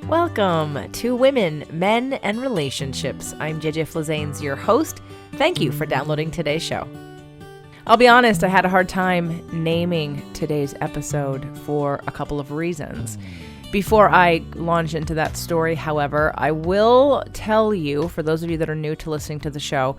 Welcome to Women, Men, and Relationships. I'm JJ Flazanes, your host. Thank you for downloading today's show. I'll be honest, I had a hard time naming today's episode for a couple of reasons. Before I launch into that story, however, I will tell you, for those of you that are new to listening to the show,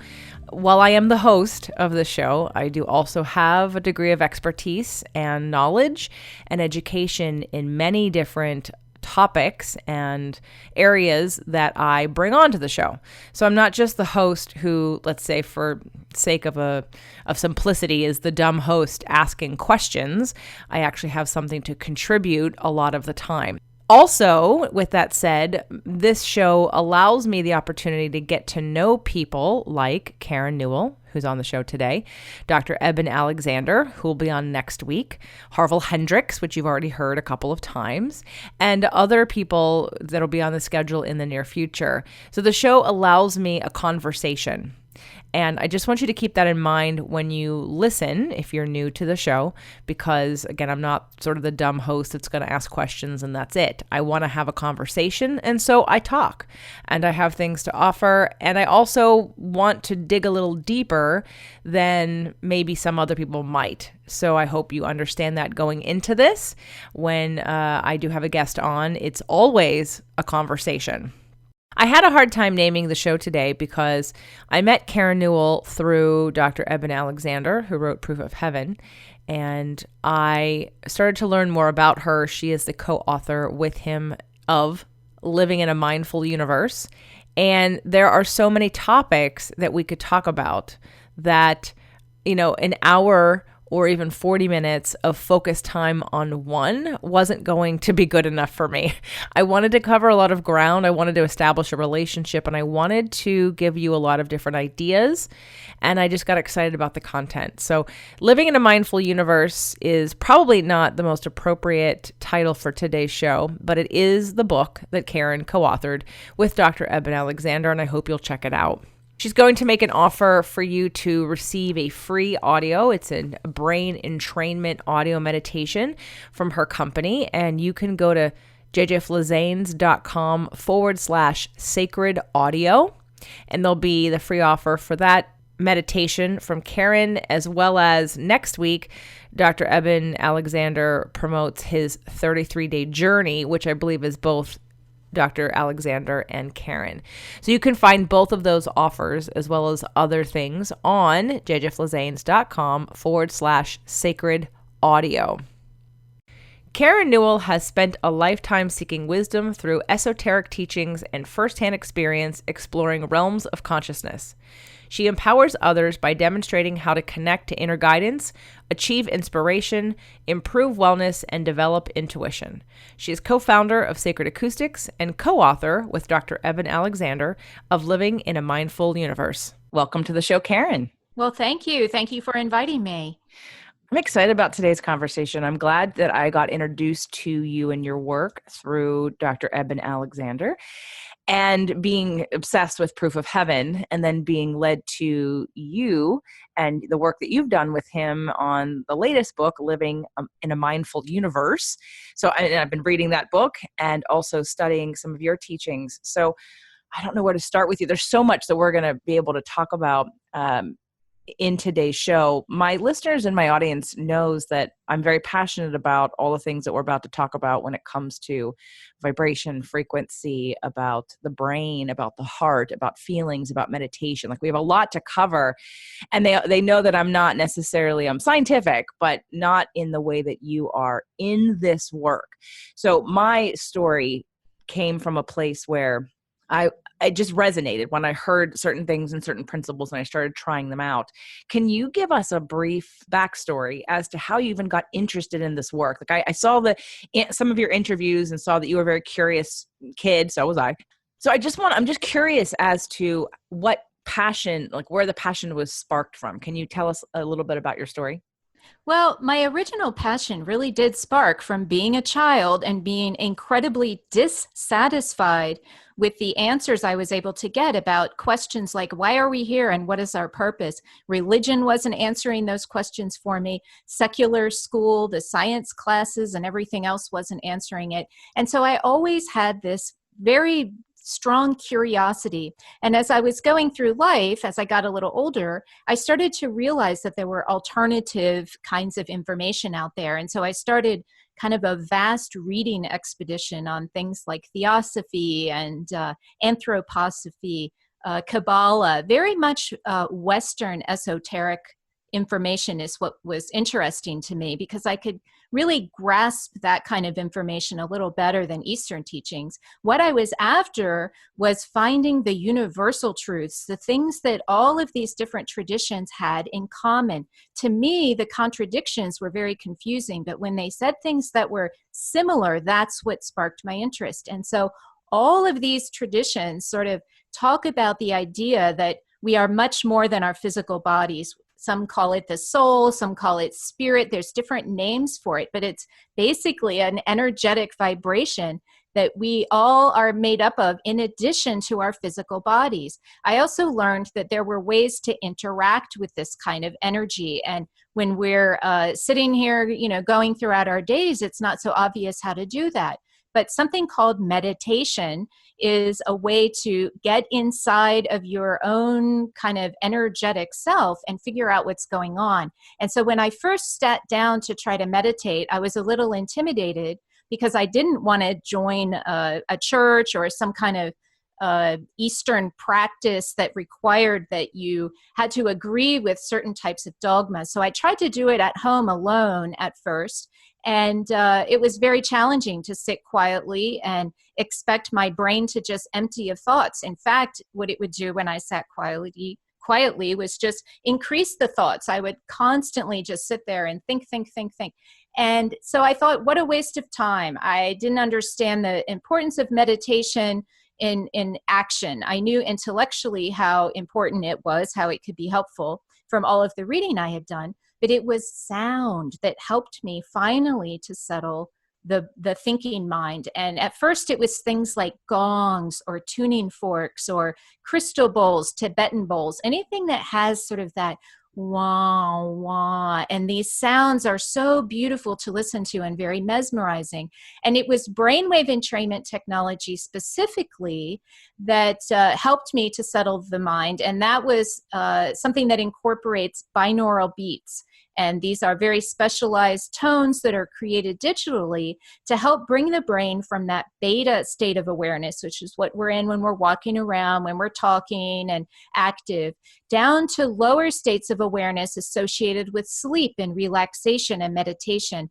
while I am the host of the show, I do also have a degree of expertise and knowledge and education in many different topics and areas that I bring onto the show. So I'm not just the host who, let's say for sake of simplicity, is the dumb host asking questions. I actually have something to contribute a lot of the time. Also, with that said, this show allows me the opportunity to get to know people like Karen Newell, who's on the show today, Dr. Eben Alexander, who will be on next week, Harville Hendricks, which you've already heard a couple of times, and other people that will be on the schedule in the near future. So the show allows me a conversation. And I just want you to keep that in mind when you listen, if you're new to the show, because again, I'm not sort of the dumb host that's going to ask questions and that's it. I want to have a conversation. And so I talk and I have things to offer. And I also want to dig a little deeper than maybe some other people might. So I hope you understand that going into this. When I do have a guest on, it's always a conversation. I had a hard time naming the show today because I met Karen Newell through Dr. Eben Alexander, who wrote Proof of Heaven, and I started to learn more about her. She is the co-author with him of Living in a Mindful Universe, and there are so many topics that we could talk about that, an hour or even 40 minutes of focused time on one wasn't going to be good enough for me. I wanted to cover a lot of ground. I wanted to establish a relationship, and I wanted to give you a lot of different ideas, and I just got excited about the content. So Living in a Mindful Universe is probably not the most appropriate title for today's show, but it is the book that Karen co-authored with Dr. Eben Alexander, and I hope you'll check it out. She's going to make an offer for you to receive a free audio. It's a brain entrainment audio meditation from her company. And you can go to jjflazanes.com/sacred audio. And there'll be the free offer for that meditation from Karen, as well as next week, Dr. Eben Alexander promotes his 33-day journey, which I believe is both Dr. Alexander and Karen. So you can find both of those offers as well as other things on jjflazanes.com/sacred audio. Karen Newell has spent a lifetime seeking wisdom through esoteric teachings and firsthand experience exploring realms of consciousness. She empowers others by demonstrating how to connect to inner guidance, achieve inspiration, improve wellness, and develop intuition. She is co-founder of Sacred Acoustics and co-author with Dr. Eben Alexander of Living in a Mindful Universe. Welcome to the show, Karen. Well, thank you. Thank you for inviting me. I'm excited about today's conversation. I'm glad that I got introduced to you and your work through Dr. Eben Alexander. And being obsessed with Proof of Heaven, and then being led to you and the work that you've done with him on the latest book, Living in a Mindful Universe. So I've been reading that book and also studying some of your teachings. So I don't know where to start with you. There's so much that we're going to be able to talk about in today's show. My listeners and my audience knows that I'm very passionate about all the things that we're about to talk about when it comes to vibration, frequency, about the brain, about the heart, about feelings, about meditation. Like we have a lot to cover, and they know that I'm not necessarily scientific, but not in the way that you are in this work. So my story came from a place where it just resonated when I heard certain things and certain principles and I started trying them out. Can you give us a brief backstory as to how you even got interested in this work? Like I saw some of your interviews and saw that you were a very curious kid. So was I. So I'm just curious as to what passion, like where the passion was sparked from. Can you tell us a little bit about your story? Well, my original passion really did spark from being a child and being incredibly dissatisfied with the answers I was able to get about questions like, why are we here and what is our purpose? Religion wasn't answering those questions for me. Secular school, the science classes and everything else wasn't answering it. And so I always had this very strong curiosity. And as I was going through life, as I got a little older, I started to realize that there were alternative kinds of information out there. And so I started kind of a vast reading expedition on things like theosophy and anthroposophy, Kabbalah, very much Western esoteric information is what was interesting to me, because I could really grasp that kind of information a little better than Eastern teachings. What I was after was finding the universal truths, the things that all of these different traditions had in common. To me, the contradictions were very confusing, but when they said things that were similar, that's what sparked my interest. And so all of these traditions sort of talk about the idea that we are much more than our physical bodies. Some call it the soul, some call it spirit. There's different names for it, but it's basically an energetic vibration that we all are made up of in addition to our physical bodies. I also learned that there were ways to interact with this kind of energy. And when we're sitting here, going throughout our days, it's not so obvious how to do that. But something called meditation is a way to get inside of your own kind of energetic self and figure out what's going on. And so when I first sat down to try to meditate, I was a little intimidated because I didn't want to join a church or some kind of Eastern practice that required that you had to agree with certain types of dogmas. So I tried to do it at home alone at first. And it was very challenging to sit quietly and expect my brain to just empty of thoughts. In fact, what it would do when I sat quietly was just increase the thoughts. I would constantly just sit there and think. And so I thought, what a waste of time. I didn't understand the importance of meditation in action. I knew intellectually how important it was, how it could be helpful from all of the reading I had done. But it was sound that helped me finally to settle the thinking mind. And at first it was things like gongs or tuning forks or crystal bowls, Tibetan bowls, anything that has sort of that wah, wah. And these sounds are so beautiful to listen to and very mesmerizing. And it was brainwave entrainment technology specifically that helped me to settle the mind. And that was something that incorporates binaural beats. And these are very specialized tones that are created digitally to help bring the brain from that beta state of awareness, which is what we're in when we're walking around, when we're talking and active, down to lower states of awareness associated with sleep and relaxation and meditation.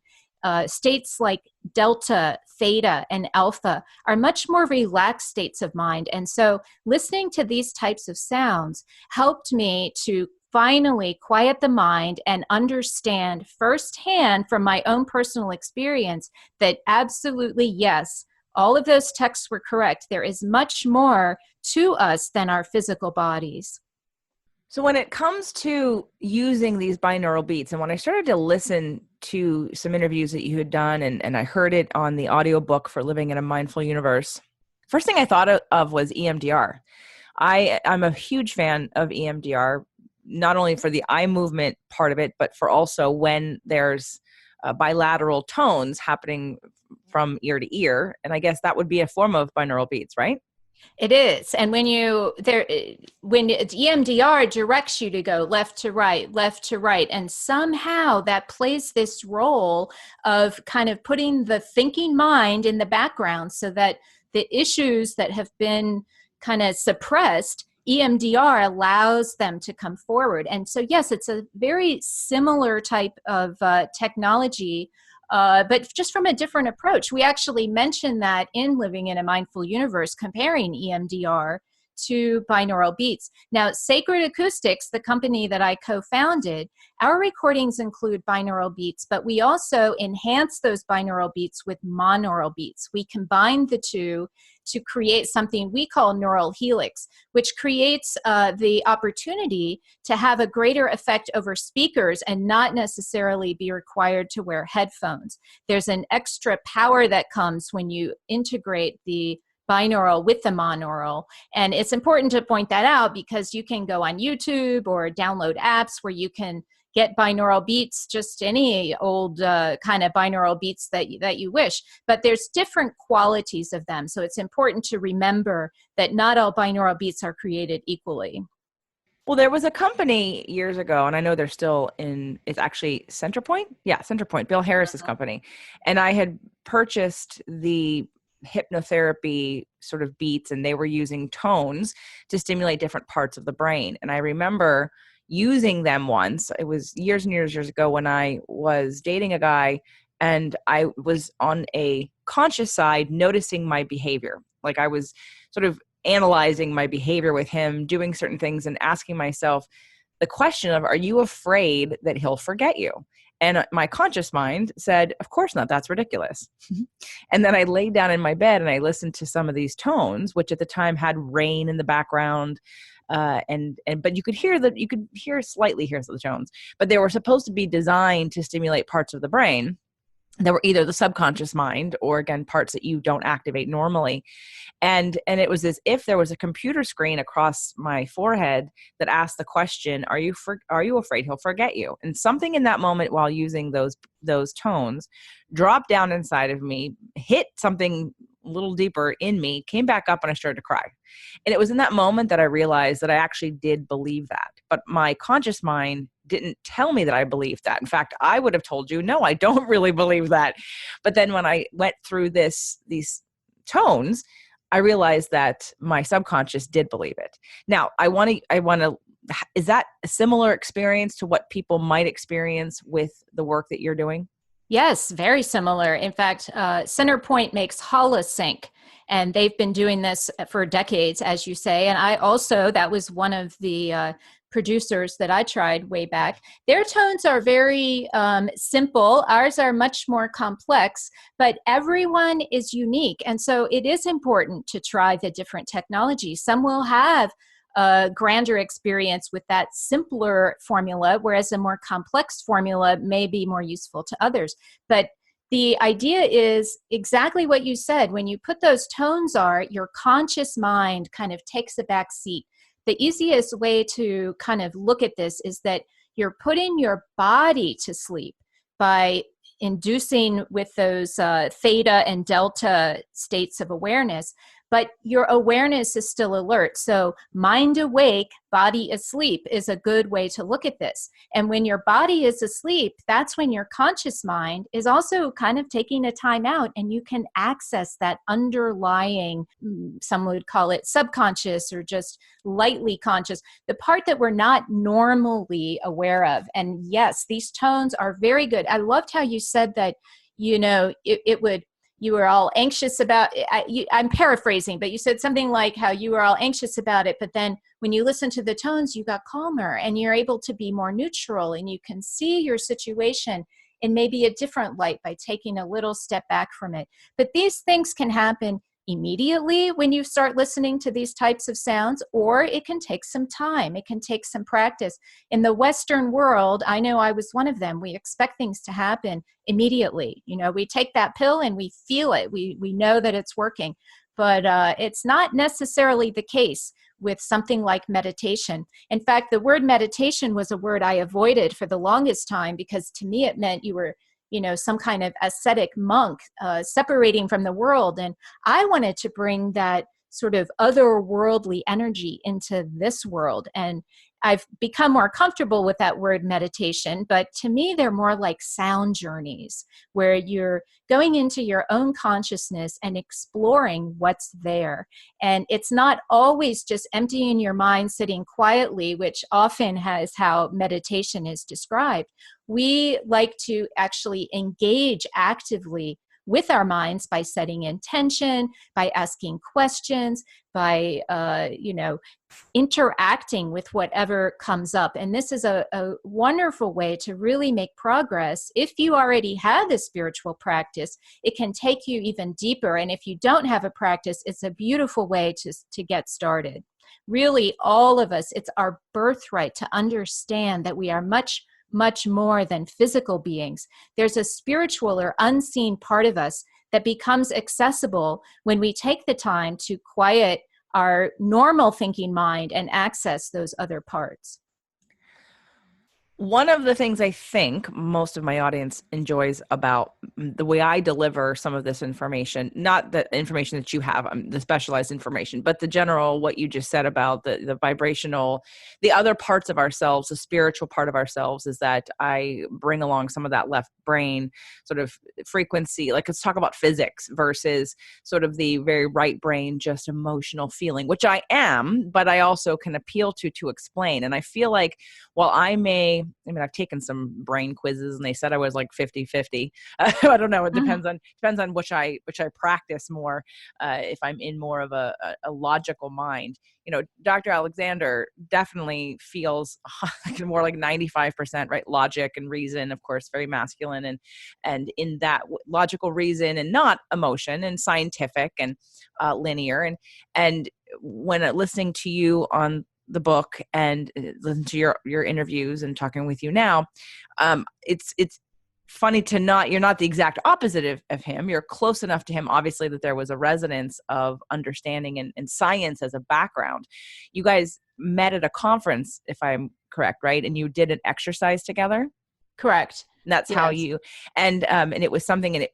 States like delta, theta, and alpha are much more relaxed states of mind. And so listening to these types of sounds helped me to finally quiet the mind and understand firsthand from my own personal experience that absolutely, yes, all of those texts were correct. There is much more to us than our physical bodies. So when it comes to using these binaural beats, and when I started to listen to some interviews that you had done, and I heard it on the audiobook for Living in a Mindful Universe, first thing I thought of was EMDR. I'm a huge fan of EMDR, not only for the eye movement part of it, but for also when there's bilateral tones happening from ear to ear. And I guess that would be a form of binaural beats, right? It is. And when EMDR directs you to go left to right, and somehow that plays this role of kind of putting the thinking mind in the background so that the issues that have been kind of suppressed, EMDR allows them to come forward. And so, yes, it's a very similar type of technology, but just from a different approach. We actually mentioned that in Living in a Mindful Universe, comparing EMDR to binaural beats. Now, Sacred Acoustics, the company that I co-founded, our recordings include binaural beats, but we also enhance those binaural beats with monaural beats. We combine the two to create something we call neural helix, which creates the opportunity to have a greater effect over speakers and not necessarily be required to wear headphones. There's an extra power that comes when you integrate the binaural with the monaural. And it's important to point that out because you can go on YouTube or download apps where you can get binaural beats, just any old kind of binaural beats that you wish. But there's different qualities of them. So it's important to remember that not all binaural beats are created equally. Well, there was a company years ago, and I know they're still in, it's actually Centerpoint. Yeah, Centerpoint, Bill Harris's company. And I had purchased the hypnotherapy sort of beats, and they were using tones to stimulate different parts of the brain. And I remember using them once. It was years and years ago when I was dating a guy, and I was on a conscious side noticing my behavior. Like I was sort of analyzing my behavior with him, doing certain things and asking myself the question of, are you afraid that he'll forget you? And my conscious mind said, of course not. That's ridiculous. And then I laid down in my bed and I listened to some of these tones, which at the time had rain in the background. But you could slightly hear the tones, but they were supposed to be designed to stimulate parts of the brain that were either the subconscious mind or, again, parts that you don't activate normally. And it was as if there was a computer screen across my forehead that asked the question, are you afraid he'll forget you? And something in that moment while using those tones dropped down inside of me, hit something a little deeper in me, came back up, and I started to cry. And it was in that moment that I realized that I actually did believe that. But my conscious mind didn't tell me that I believed that. In fact, I would have told you, no, I don't really believe that. But then when I went through these tones, I realized that my subconscious did believe it. Now, is that a similar experience to what people might experience with the work that you're doing? Yes, very similar. In fact, Centerpoint makes holosync, and they've been doing this for decades, as you say. And that was one of the producers that I tried way back. Their tones are very simple. Ours are much more complex, but everyone is unique. And so it is important to try the different technologies. Some will have a grander experience with that simpler formula, whereas a more complex formula may be more useful to others. But the idea is exactly what you said. When you put those tones your conscious mind kind of takes a back seat. The easiest way to kind of look at this is that you're putting your body to sleep by inducing with those theta and delta states of awareness, but your awareness is still alert. So mind awake, body asleep is a good way to look at this. And when your body is asleep, that's when your conscious mind is also kind of taking a time out, and you can access that underlying, some would call it subconscious or just lightly conscious, the part that we're not normally aware of. And yes, these tones are very good. I loved how you said that, you were all anxious about it. I'm paraphrasing, but you said something like how you were all anxious about it, but then when you listen to the tones, you got calmer and you're able to be more neutral, and you can see your situation in maybe a different light by taking a little step back from it. But these things can happen immediately when you start listening to these types of sounds, or it can take some time. It can take some practice. In the Western world, I know I was one of them. We expect things to happen immediately. We take that pill and we feel it. We know that it's working, but it's not necessarily the case with something like meditation. In fact, the word meditation was a word I avoided for the longest time, because to me it meant you were some kind of ascetic monk separating from the world. And I wanted to bring that sort of otherworldly energy into this world. And I've become more comfortable with that word meditation, but to me, they're more like sound journeys where you're going into your own consciousness and exploring what's there. And it's not always just emptying your mind, sitting quietly, which often is how meditation is described. We like to actually engage actively with our minds by setting intention, by asking questions, by interacting with whatever comes up. And this is a wonderful way to really make progress. If you already have a spiritual practice, it can take you even deeper. And if you don't have a practice, it's a beautiful way to get started. Really, all of us, it's our birthright to understand that we are much more than physical beings. There's a spiritual or unseen part of us that becomes accessible when we take the time to quiet our normal thinking mind and access those other parts. One of the things I think most of my audience enjoys about the way I deliver some of this information, not the information that you have, the specialized information, but the general, what you just said about the vibrational, the other parts of ourselves, the spiritual part of ourselves, is that I bring along some of that left brain sort of frequency. Like, let's talk about physics versus sort of the very right brain, just emotional feeling, which I am, but I also can appeal to explain. And I feel like, while I've taken some brain quizzes and they said I was like 50-50. I don't know. It depends on which I practice more. If I'm in more of a logical mind, Dr. Alexander definitely feels more like 95%, right? Logic and reason, of course, very masculine, and in that logical reason and not emotion and scientific and linear. And when listening to you on the book and listen to your interviews and talking with you now, it's funny you're not the exact opposite of him. You're close enough to him, obviously, that there was a resonance of understanding and science as a background. You guys met at a conference, if I'm correct, right? And you did an exercise together. Correct. And that's how you, and it was something,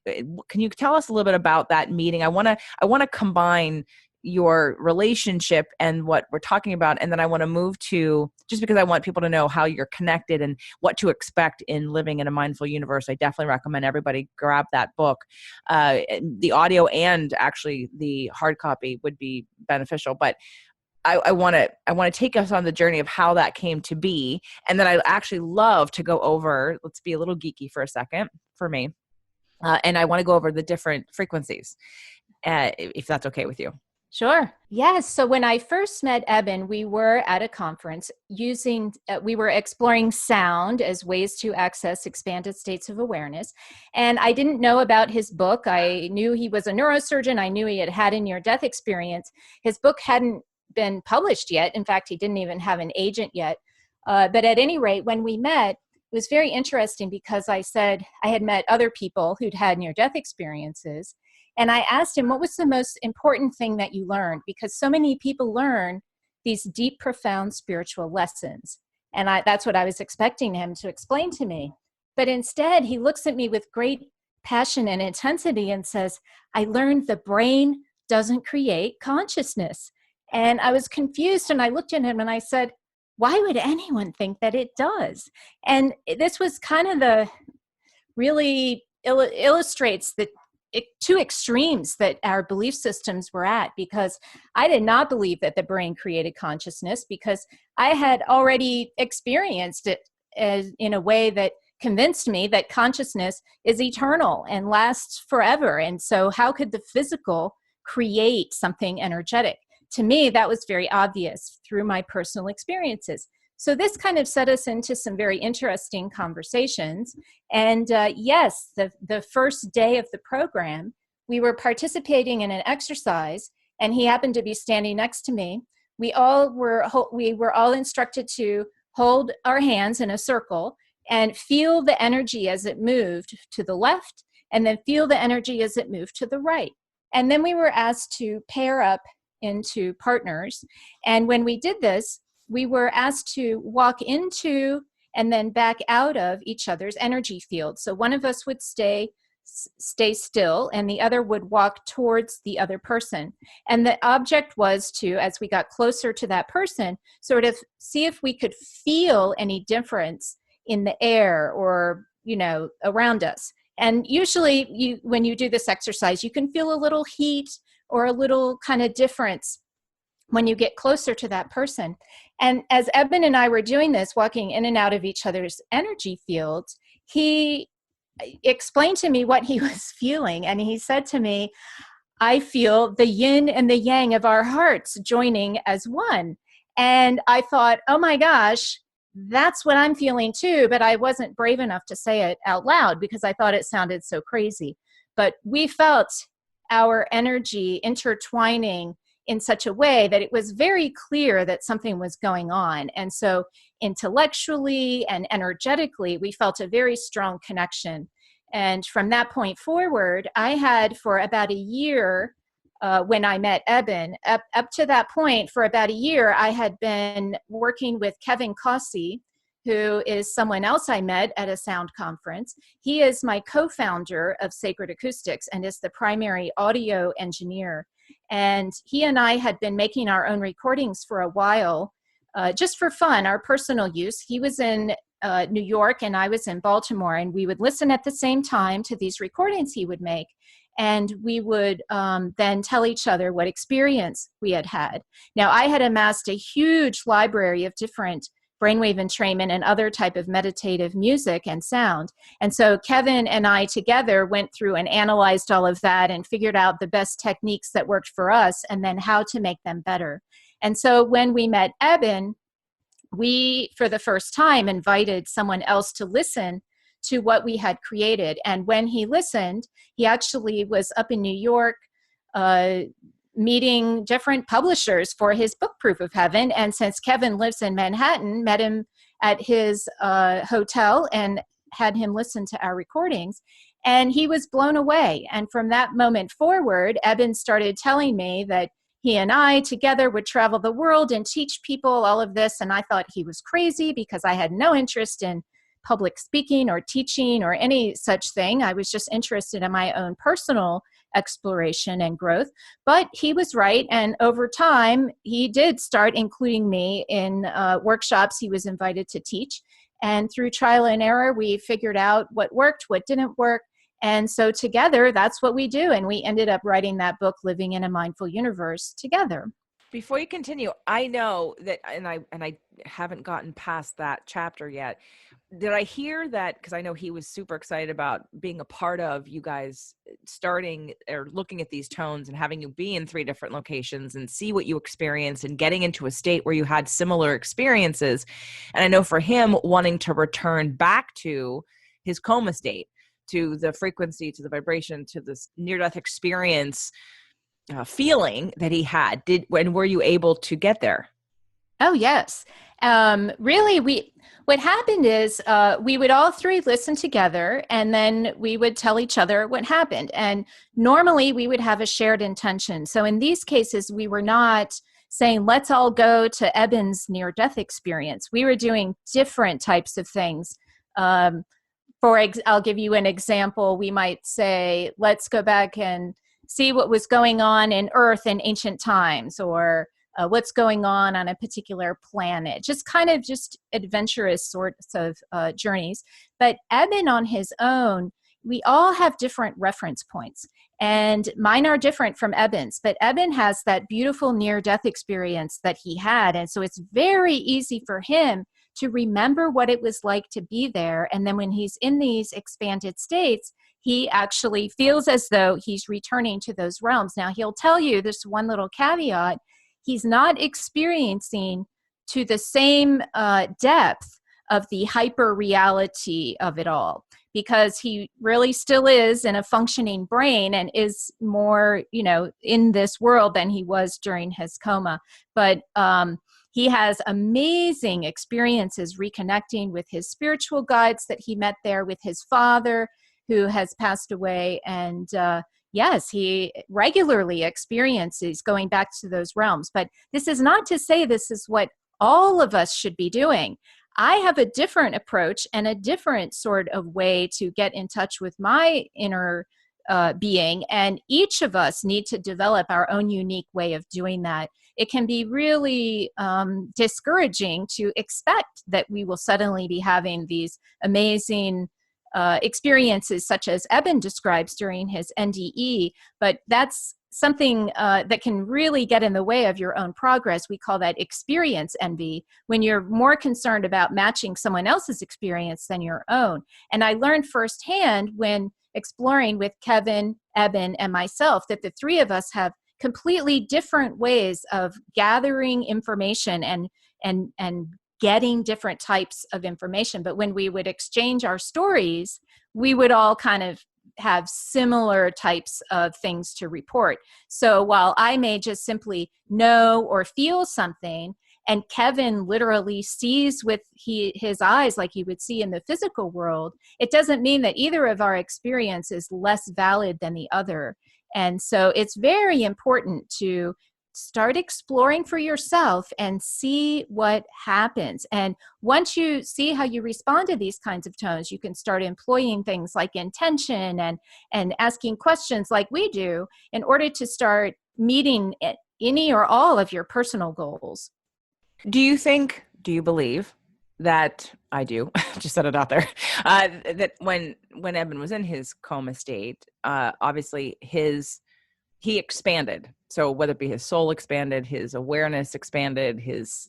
can you tell us a little bit about that meeting? I want to combine your relationship and what we're talking about. And then I want to move to, just because I want people to know how you're connected and what to expect in living in a mindful universe. I definitely recommend everybody grab that book. The audio and actually the hard copy would be beneficial, but I want to take us on the journey of how that came to be. And then I actually love to go over, let's be a little geeky for a second for me. And I want to go over the different frequencies, if that's okay with you. Sure. Yes. So when I first met Eben, we were at a conference we were exploring sound as ways to access expanded states of awareness. And I didn't know about his book. I knew he was a neurosurgeon. I knew he had a near-death experience. His book hadn't been published yet. In fact, he didn't even have an agent yet. But at any rate, when we met, it was very interesting because I said I had met other people who'd had near-death experiences. And I asked him, what was the most important thing that you learned? Because so many people learn these deep, profound spiritual lessons. And that's what I was expecting him to explain to me. But instead, he looks at me with great passion and intensity and says, I learned the brain doesn't create consciousness. And I was confused, and I looked at him and I said, why would anyone think that it does? And this was kind of the really illustrates the two extremes that our belief systems were at, because I did not believe that the brain created consciousness, because I had already experienced it in a way that convinced me that consciousness is eternal and lasts forever. And so how could the physical create something energetic? To me, that was very obvious through my personal experiences. So this kind of set us into some very interesting conversations. And yes, the first day of the program, we were participating in an exercise, and he happened to be standing next to me. We were all instructed to hold our hands in a circle and feel the energy as it moved to the left, and then feel the energy as it moved to the right. And then we were asked to pair up into partners. And when we did this, we were asked to walk into and then back out of each other's energy field. So one of us would stay still, and the other would walk towards the other person. And the object was to, as we got closer to that person, sort of see if we could feel any difference in the air or, around us. And usually when you do this exercise, you can feel a little heat or a little kind of difference when you get closer to that person. And as Eben and I were doing this, walking in and out of each other's energy fields, he explained to me what he was feeling. And he said to me, I feel the yin and the yang of our hearts joining as one. And I thought, oh my gosh, that's what I'm feeling too. But I wasn't brave enough to say it out loud because I thought it sounded so crazy. But we felt our energy intertwining in such a way that it was very clear that something was going on. And so intellectually and energetically, we felt a very strong connection. And from that point forward, I had for about a year, when I met Eben, up to that point, for about a year, I had been working with Kevin Cossie, who is someone else I met at a sound conference. He is my co-founder of Sacred Acoustics and is the primary audio engineer. And he and I had been making our own recordings for a while, just for fun, our personal use. He was in New York and I was in Baltimore, and we would listen at the same time to these recordings he would make. And we would then tell each other what experience we had had. Now, I had amassed a huge library of different brainwave entrainment and other type of meditative music and sound. And so Kevin and I together went through and analyzed all of that and figured out the best techniques that worked for us and then how to make them better. And so when we met Eben, we, for the first time, invited someone else to listen to what we had created. And when he listened, he actually was up in New York meeting different publishers for his book, Proof of Heaven. And since Kevin lives in Manhattan, met him at his hotel and had him listen to our recordings. And he was blown away. And from that moment forward, Eben started telling me that he and I together would travel the world and teach people all of this. And I thought he was crazy because I had no interest in public speaking or teaching or any such thing. I was just interested in my own personal exploration and growth. But he was right. And over time, he did start including me in workshops he was invited to teach. And through trial and error, we figured out what worked, what didn't work. And so together, that's what we do. And we ended up writing that book, Living in a Mindful Universe, together. Before you continue, I know that, and I haven't gotten past that chapter yet. Did I hear that? Because I know he was super excited about being a part of you guys starting or looking at these tones and having you be in 3 different locations and see what you experienced and getting into a state where you had similar experiences. And I know for him, wanting to return back to his coma state, to the frequency, to the vibration, to this near-death experience feeling that he had. When were you able to get there? Oh, yes. Really, what happened is we would all 3 listen together, and then we would tell each other what happened. And normally we would have a shared intention. So in these cases, we were not saying, let's all go to Eben's near-death experience. We were doing different types of things. I'll give you an example. We might say, let's go back and see what was going on in Earth in ancient times, or what's going on a particular planet. Just kind of just adventurous sorts of journeys. But Eben on his own, we all have different reference points. And mine are different from Eben's. But Eben has that beautiful near-death experience that he had. And so it's very easy for him to remember what it was like to be there. And then when he's in these expanded states, he actually feels as though he's returning to those realms. Now, he'll tell you this one little caveat. He's not experiencing to the same depth of the hyper reality of it all, because he really still is in a functioning brain and is more, in this world than he was during his coma. But he has amazing experiences reconnecting with his spiritual guides that he met there, with his father who has passed away. And yes, he regularly experiences going back to those realms. But this is not to say this is what all of us should be doing. I have a different approach and a different sort of way to get in touch with my inner being. And each of us need to develop our own unique way of doing that. It can be really discouraging to expect that we will suddenly be having these amazing experiences such as Eben describes during his NDE, but that's something that can really get in the way of your own progress. We call that experience envy, when you're more concerned about matching someone else's experience than your own. And I learned firsthand when exploring with Kevin, Eben, and myself that the 3 of us have completely different ways of gathering information and getting different types of information. But when we would exchange our stories, we would all kind of have similar types of things to report. So while I may just simply know or feel something, and Kevin literally sees with his eyes like he would see in the physical world, it doesn't mean that either of our experience is less valid than the other. And so it's very important to start exploring for yourself and see what happens. And once you see how you respond to these kinds of tones, you can start employing things like intention and asking questions like we do in order to start meeting any or all of your personal goals. Do you believe that I do, just set it out there, that when Eben was in his coma state, obviously he expanded. So whether it be his soul expanded, his awareness expanded, his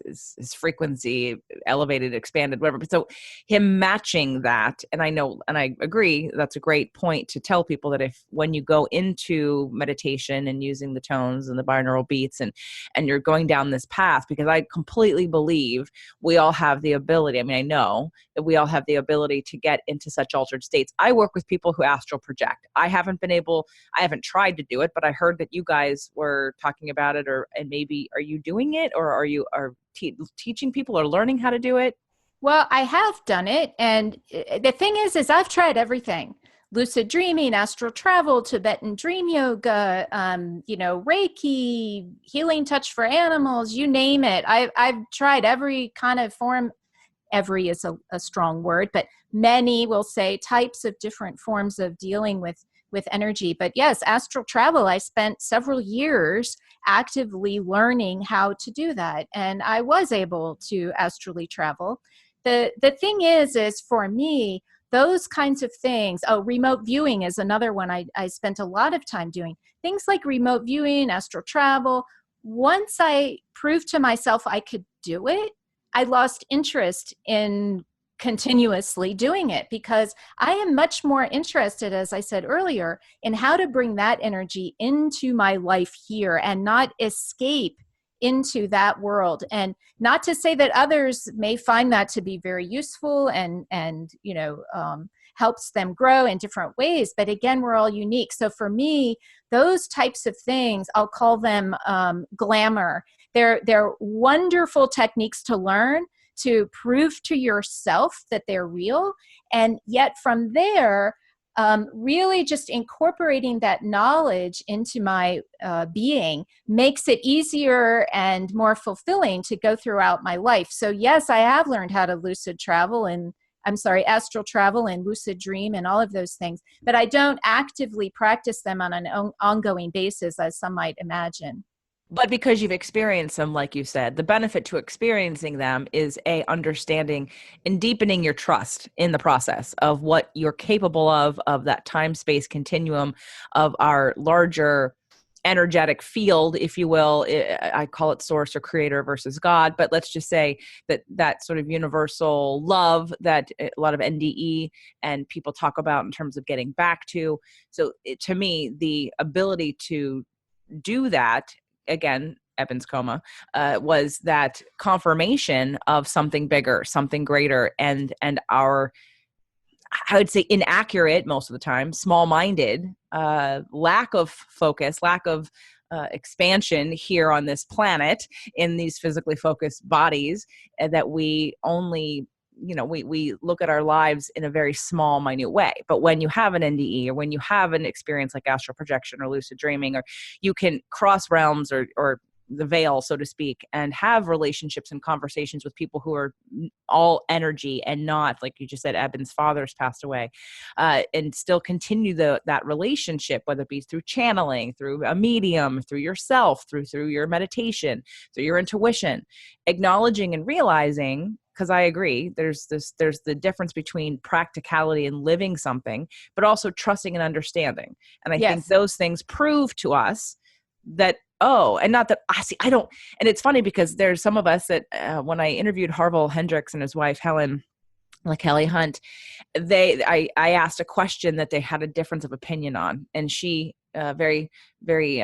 frequency elevated, expanded, whatever. So him matching that, and I agree, that's a great point to tell people that if when you go into meditation and using the tones and the binaural beats and you're going down this path, because I completely believe we all have the ability. I mean, I know that we all have the ability to get into such altered states. I work with people who astral project. I haven't tried to do it, but I heard that you guys were talking about it, and maybe are you doing it, or are you teaching people or learning how to do it? Well, I have done it. And the thing is I've tried everything: lucid dreaming, astral travel, Tibetan dream yoga, Reiki, healing touch for animals, you name it. I've tried every kind of form. Every is a strong word, but many will say types of different forms of dealing with energy. But yes, astral travel, I spent several years actively learning how to do that. And I was able to astrally travel. The thing is for me, those kinds of things, remote viewing is another one I spent a lot of time doing. Things like remote viewing, astral travel. Once I proved to myself I could do it, I lost interest in continuously doing it, because I am much more interested, as I said earlier, in how to bring that energy into my life here and not escape into that world. And not to say that others may find that to be very useful and helps them grow in different ways. But again, we're all unique. So for me, those types of things, I'll call them glamour. They're wonderful techniques to learn, to prove to yourself that they're real. And yet from there, really just incorporating that knowledge into my being makes it easier and more fulfilling to go throughout my life. So yes, I have learned how to astral travel and lucid dream and all of those things, but I don't actively practice them on an ongoing basis, as some might imagine. But because you've experienced them, like you said, the benefit to experiencing them is understanding and deepening your trust in the process of what you're capable of that time-space continuum of our larger energetic field, if you will. I call it source or creator versus God, but let's just say that sort of universal love that a lot of NDE and people talk about in terms of getting back to. So to me, the ability to do that, again, Eben's coma, was that confirmation of something bigger, something greater, and our, I would say, inaccurate, most of the time, small-minded, lack of focus, lack of expansion here on this planet in these physically focused bodies, that we only, we look at our lives in a very small, minute way. But when you have an NDE, or when you have an experience like astral projection or lucid dreaming, or you can cross realms or the veil, so to speak, and have relationships and conversations with people who are all energy and not, like you just said, Eben's father's passed away, and still continue that relationship, whether it be through channeling, through a medium, through yourself, through your meditation, through your intuition, acknowledging and realizing. Because I agree, there's the difference between practicality and living something, but also trusting and understanding. And I think those things prove to us that, and not that I don't. And it's funny because there's some of us that when I interviewed Harville Hendricks and his wife, Helen, like Kelly Hunt, I asked a question that they had a difference of opinion on. And she very, very,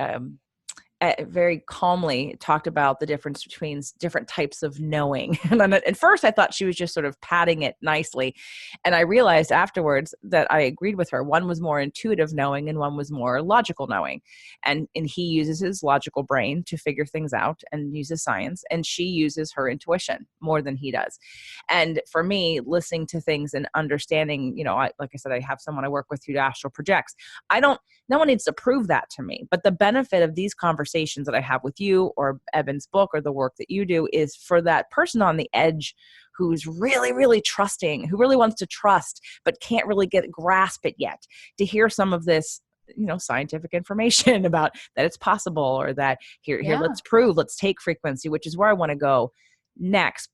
very calmly talked about the difference between different types of knowing. And then at first I thought she was just sort of patting it nicely. And I realized afterwards that I agreed with her. One was more intuitive knowing and one was more logical knowing. And he uses his logical brain to figure things out and uses science. And she uses her intuition more than he does. And for me, listening to things and understanding, like I said, I have someone I work with who astral projects. No one needs to prove that to me. But the benefit of these conversations conversations that I have with you or Eben's book or the work that you do is for that person on the edge who's really, really trusting, who really wants to trust, but can't really grasp it yet, to hear some of this, scientific information about that it's possible, or that here, let's take frequency, which is where I want to go next.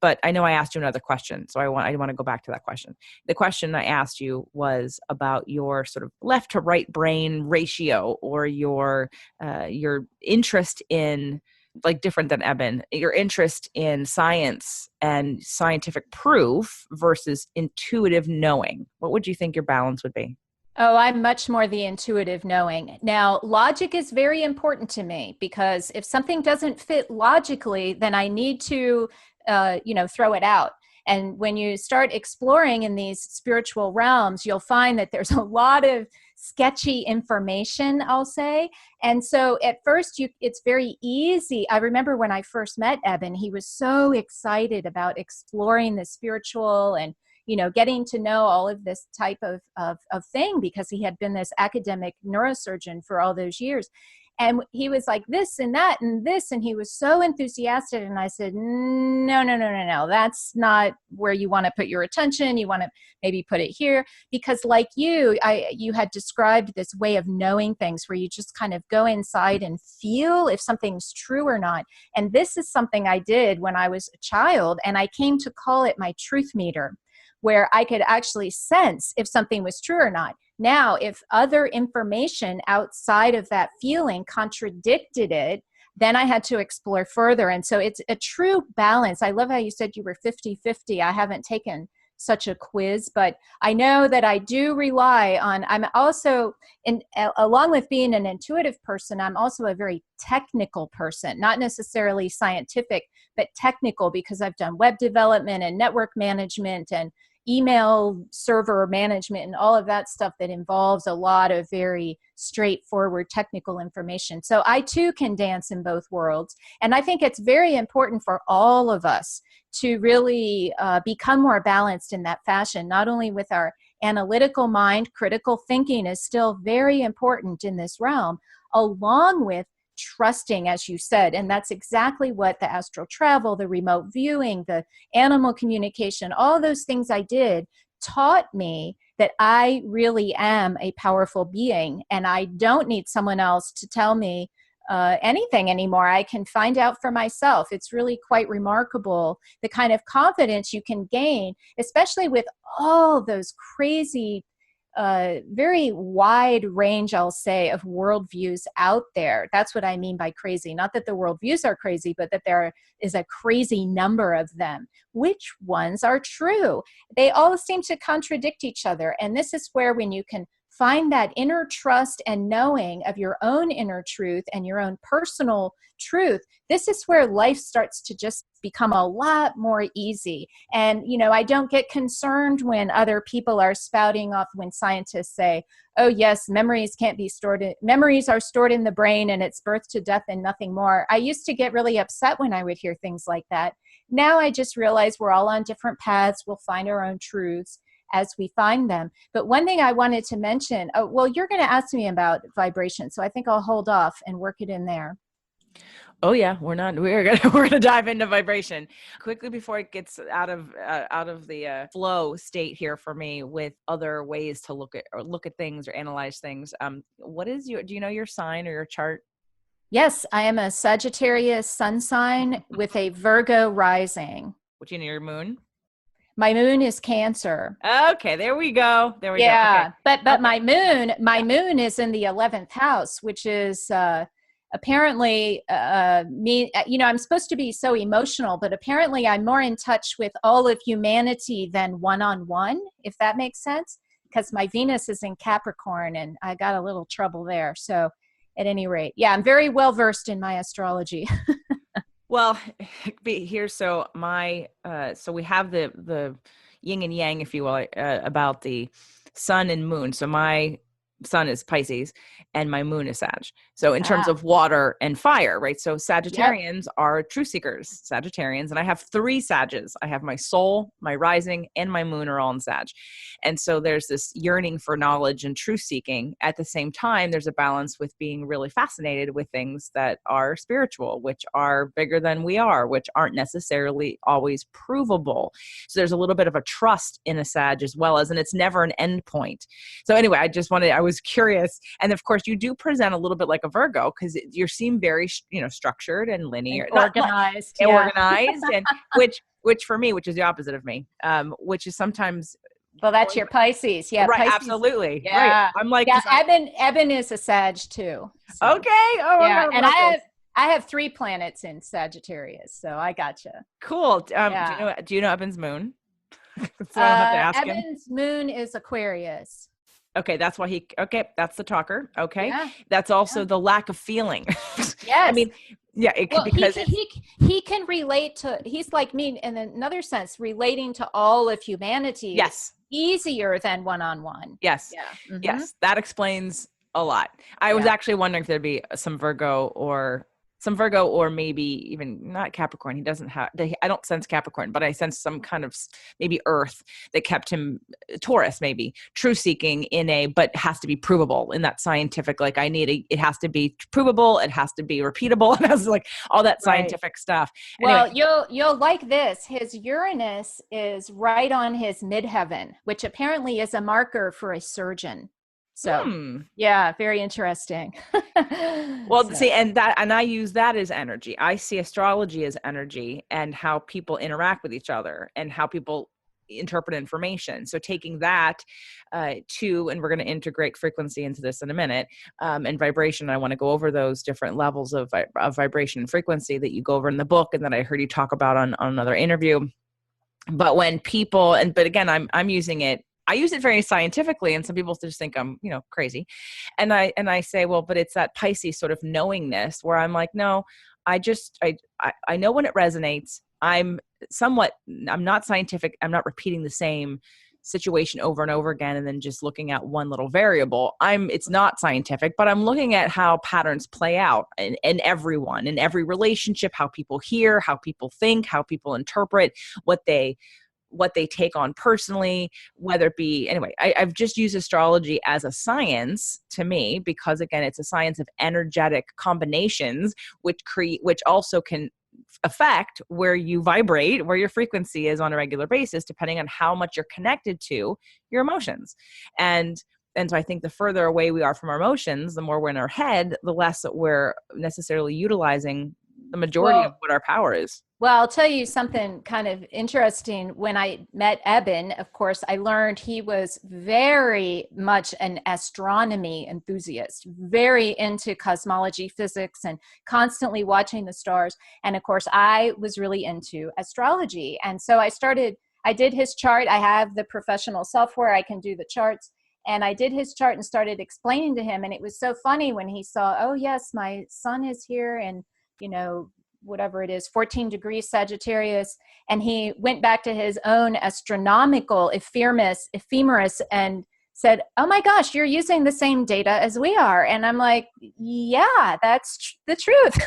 But I know I asked you another question, so I want to go back to that question. The question I asked you was about your sort of left to right brain ratio, or your interest in, like, different than Eben, your interest in science and scientific proof versus intuitive knowing. What would you think your balance would be? Oh, I'm much more the intuitive knowing. Now, logic is very important to me, because if something doesn't fit logically, then I need to, throw it out. And when you start exploring in these spiritual realms, you'll find that there's a lot of sketchy information, I'll say. And so at first, it's very easy. I remember when I first met Eben, he was so excited about exploring the spiritual and getting to know all of this type of thing, because he had been this academic neurosurgeon for all those years. And he was like this and that and this, and he was so enthusiastic. And I said, no, that's not where you want to put your attention. You want to maybe put it here, because like you had described this way of knowing things where you just kind of go inside and feel if something's true or not. And this is something I did when I was a child, and I came to call it my truth meter, where I could actually sense if something was true or not. Now, if other information outside of that feeling contradicted it, then I had to explore further. And so it's a true balance. I love how you said you were 50-50. I haven't taken such a quiz, but I know that I do rely on, I'm also, along with being an intuitive person, I'm also a very technical person, not necessarily scientific, but technical, because I've done web development and network management and email server management and all of that stuff that involves a lot of very straightforward technical information. So I too can dance in both worlds. And I think it's very important for all of us to really become more balanced in that fashion, not only with our analytical mind. Critical thinking is still very important in this realm, along with trusting, as you said. And that's exactly what the astral travel, the remote viewing, the animal communication, all those things I did taught me that I really am a powerful being, and I don't need someone else to tell me anything anymore. I can find out for myself. It's really quite remarkable the kind of confidence you can gain, especially with all those crazy very wide range, I'll say, of worldviews out there. That's what I mean by crazy. Not that the worldviews are crazy, but that there is a crazy number of them. Which ones are true? They all seem to contradict each other. And this is where, when you can find that inner trust and knowing of your own inner truth and your own personal truth, this is where life starts to just become a lot more easy. And, I don't get concerned when other people are spouting off, when scientists say, oh yes, memories can't be stored. Memories are stored in the brain, and it's birth to death and nothing more. I used to get really upset when I would hear things like that. Now I just realize we're all on different paths. We'll find our own truths as we find them. But one thing I wanted to mention, you're going to ask me about vibration, so I think I'll hold off and work it in there. Oh yeah, we're gonna dive into vibration quickly before it gets out of the flow state here for me with other ways to look at things or analyze things. Do you know your sign or your chart? Yes, I am a Sagittarius sun sign with a Virgo rising. Which, your moon? My moon is Cancer. Okay, there we go. Go. Yeah, Okay. but my moon is in the 11th house, which is apparently me. I'm supposed to be so emotional, but apparently I'm more in touch with all of humanity than one-on-one, if that makes sense. Because my Venus is in Capricorn, and I got a little trouble there. So, at any rate, yeah, I'm very well versed in my astrology. Well, here, so we have the yin and yang, if you will, about the sun and moon. So my sun is Pisces and my moon is Sag. So in terms Ah, of water and fire, right? So yep. Sagittarians are truth seekers, Sagittarians. And I have 3 Sages. I have my soul, my rising, and my moon are all in Sag. And so there's this yearning for knowledge and truth seeking. At the same time, there's a balance with being really fascinated with things that are spiritual, which are bigger than we are, which aren't necessarily always provable. So there's a little bit of a trust in a Sag as well as, and it's never an end point. So anyway, I was curious. And of course you do present a little bit like a Virgo because you seem very, structured and linear, And organized. not Yeah. organized, and which for me, which is the opposite of me, which is sometimes. Well, that's your Pisces. Yeah. Right. Pisces. Absolutely. Yeah. Right. I'm like, Yeah. Eben is a Sag too. So. Okay. Oh, Yeah. And I have 3 planets in Sagittarius. So I gotcha. Cool. Yeah. Do you know Eben's moon? So I don't have to ask him. Eben's moon is Aquarius. Okay, that's why that's the talker. Okay. Yeah. That's also the lack of feeling. Yes. I mean, yeah, because he can relate to, he's like me in another sense, relating to all of humanity. Yes. Easier than one-on-one. Yes. Yeah. Mm-hmm. Yes. That explains a lot. I was actually wondering if there'd be some Virgo or maybe even not Capricorn. He doesn't have, I don't sense Capricorn, but I sense some kind of maybe Earth that kept him, Taurus, maybe truth seeking but has to be provable in that scientific, like it has to be provable. It has to be repeatable. It has like all that scientific stuff. Well, anyway. you'll like this. His Uranus is right on his midheaven, which apparently is a marker for a surgeon. So yeah, very interesting. Well, see, and I use that as energy. I see astrology as energy and how people interact with each other and how people interpret information. So taking that and we're going to integrate frequency into this in a minute, and vibration. I want to go over those different levels of vibration and frequency that you go over in the book and that I heard you talk about on another interview. But when people, but again, I'm using it. I use it very scientifically, and some people just think I'm, crazy. And I say, well, but it's that Pisces sort of knowingness where I'm like, no, I know when it resonates. I'm not scientific. I'm not repeating the same situation over and over again and then just looking at one little variable. It's not scientific, but I'm looking at how patterns play out in everyone, in every relationship, how people hear, how people think, how people interpret, what they take on personally, whether it be, anyway, I've just used astrology as a science to me, because again, it's a science of energetic combinations, which also can affect where you vibrate, where your frequency is on a regular basis, depending on how much you're connected to your emotions. And so I think the further away we are from our emotions, the more we're in our head, the less that we're necessarily utilizing the majority of what our power is. Well, I'll tell you something kind of interesting. When I met Eben, of course, I learned he was very much an astronomy enthusiast, very into cosmology, physics, and constantly watching the stars. And of course, I was really into astrology. And so I did his chart. I have the professional software. I can do the charts. And I did his chart and started explaining to him. And it was so funny when he saw, oh, yes, my sun is here. And whatever it is, 14 degrees Sagittarius. And he went back to his own astronomical ephemeris and said, oh my gosh, you're using the same data as we are. And I'm like, yeah, that's the truth.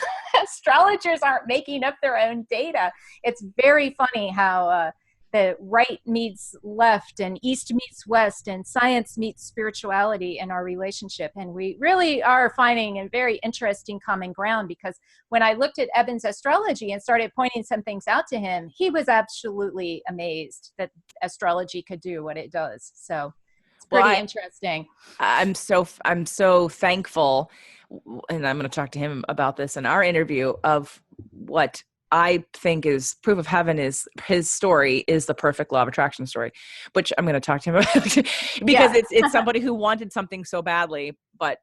Astrologers aren't making up their own data. It's very funny how the right meets left and east meets west and science meets spirituality in our relationship. And we really are finding a very interesting common ground, because when I looked at Eben's astrology and started pointing some things out to him, he was absolutely amazed that astrology could do what it does. So it's pretty interesting. I'm so thankful, and I'm going to talk to him about this in our interview, of what I think is proof of heaven is his story is the perfect law of attraction story, which I'm going to talk to him about because it's somebody who wanted something so badly, but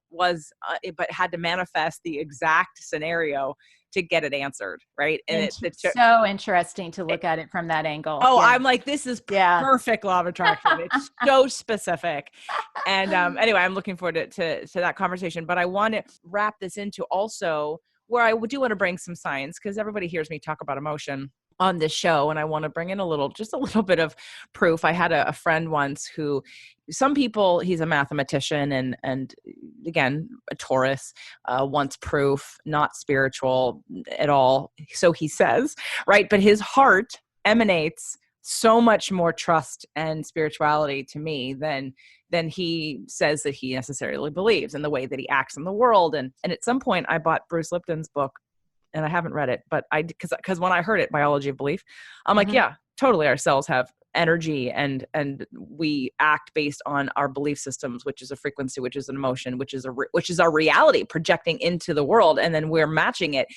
had to manifest the exact scenario to get it answered. Right. And it's so interesting to look at it from that angle. Oh, yeah. I'm like, this is perfect law of attraction. It's so specific. And anyway, I'm looking forward to that conversation, but I want to wrap this into also where I do want to bring some science, because everybody hears me talk about emotion on this show, and I want to bring in just a little bit of proof. I had a friend once who, some people, he's a mathematician and again, a Taurus, wants proof, not spiritual at all. So he says, right? But his heart emanates so much more trust and spirituality to me than he says that he necessarily believes, in the way that he acts in the world. And at some point I bought Bruce Lipton's book, and I haven't read it, but because when I heard it, Biology of Belief, I'm like, yeah, totally. Our cells have energy, and we act based on our belief systems, which is a frequency, which is an emotion, which is our reality projecting into the world, and then we're matching it.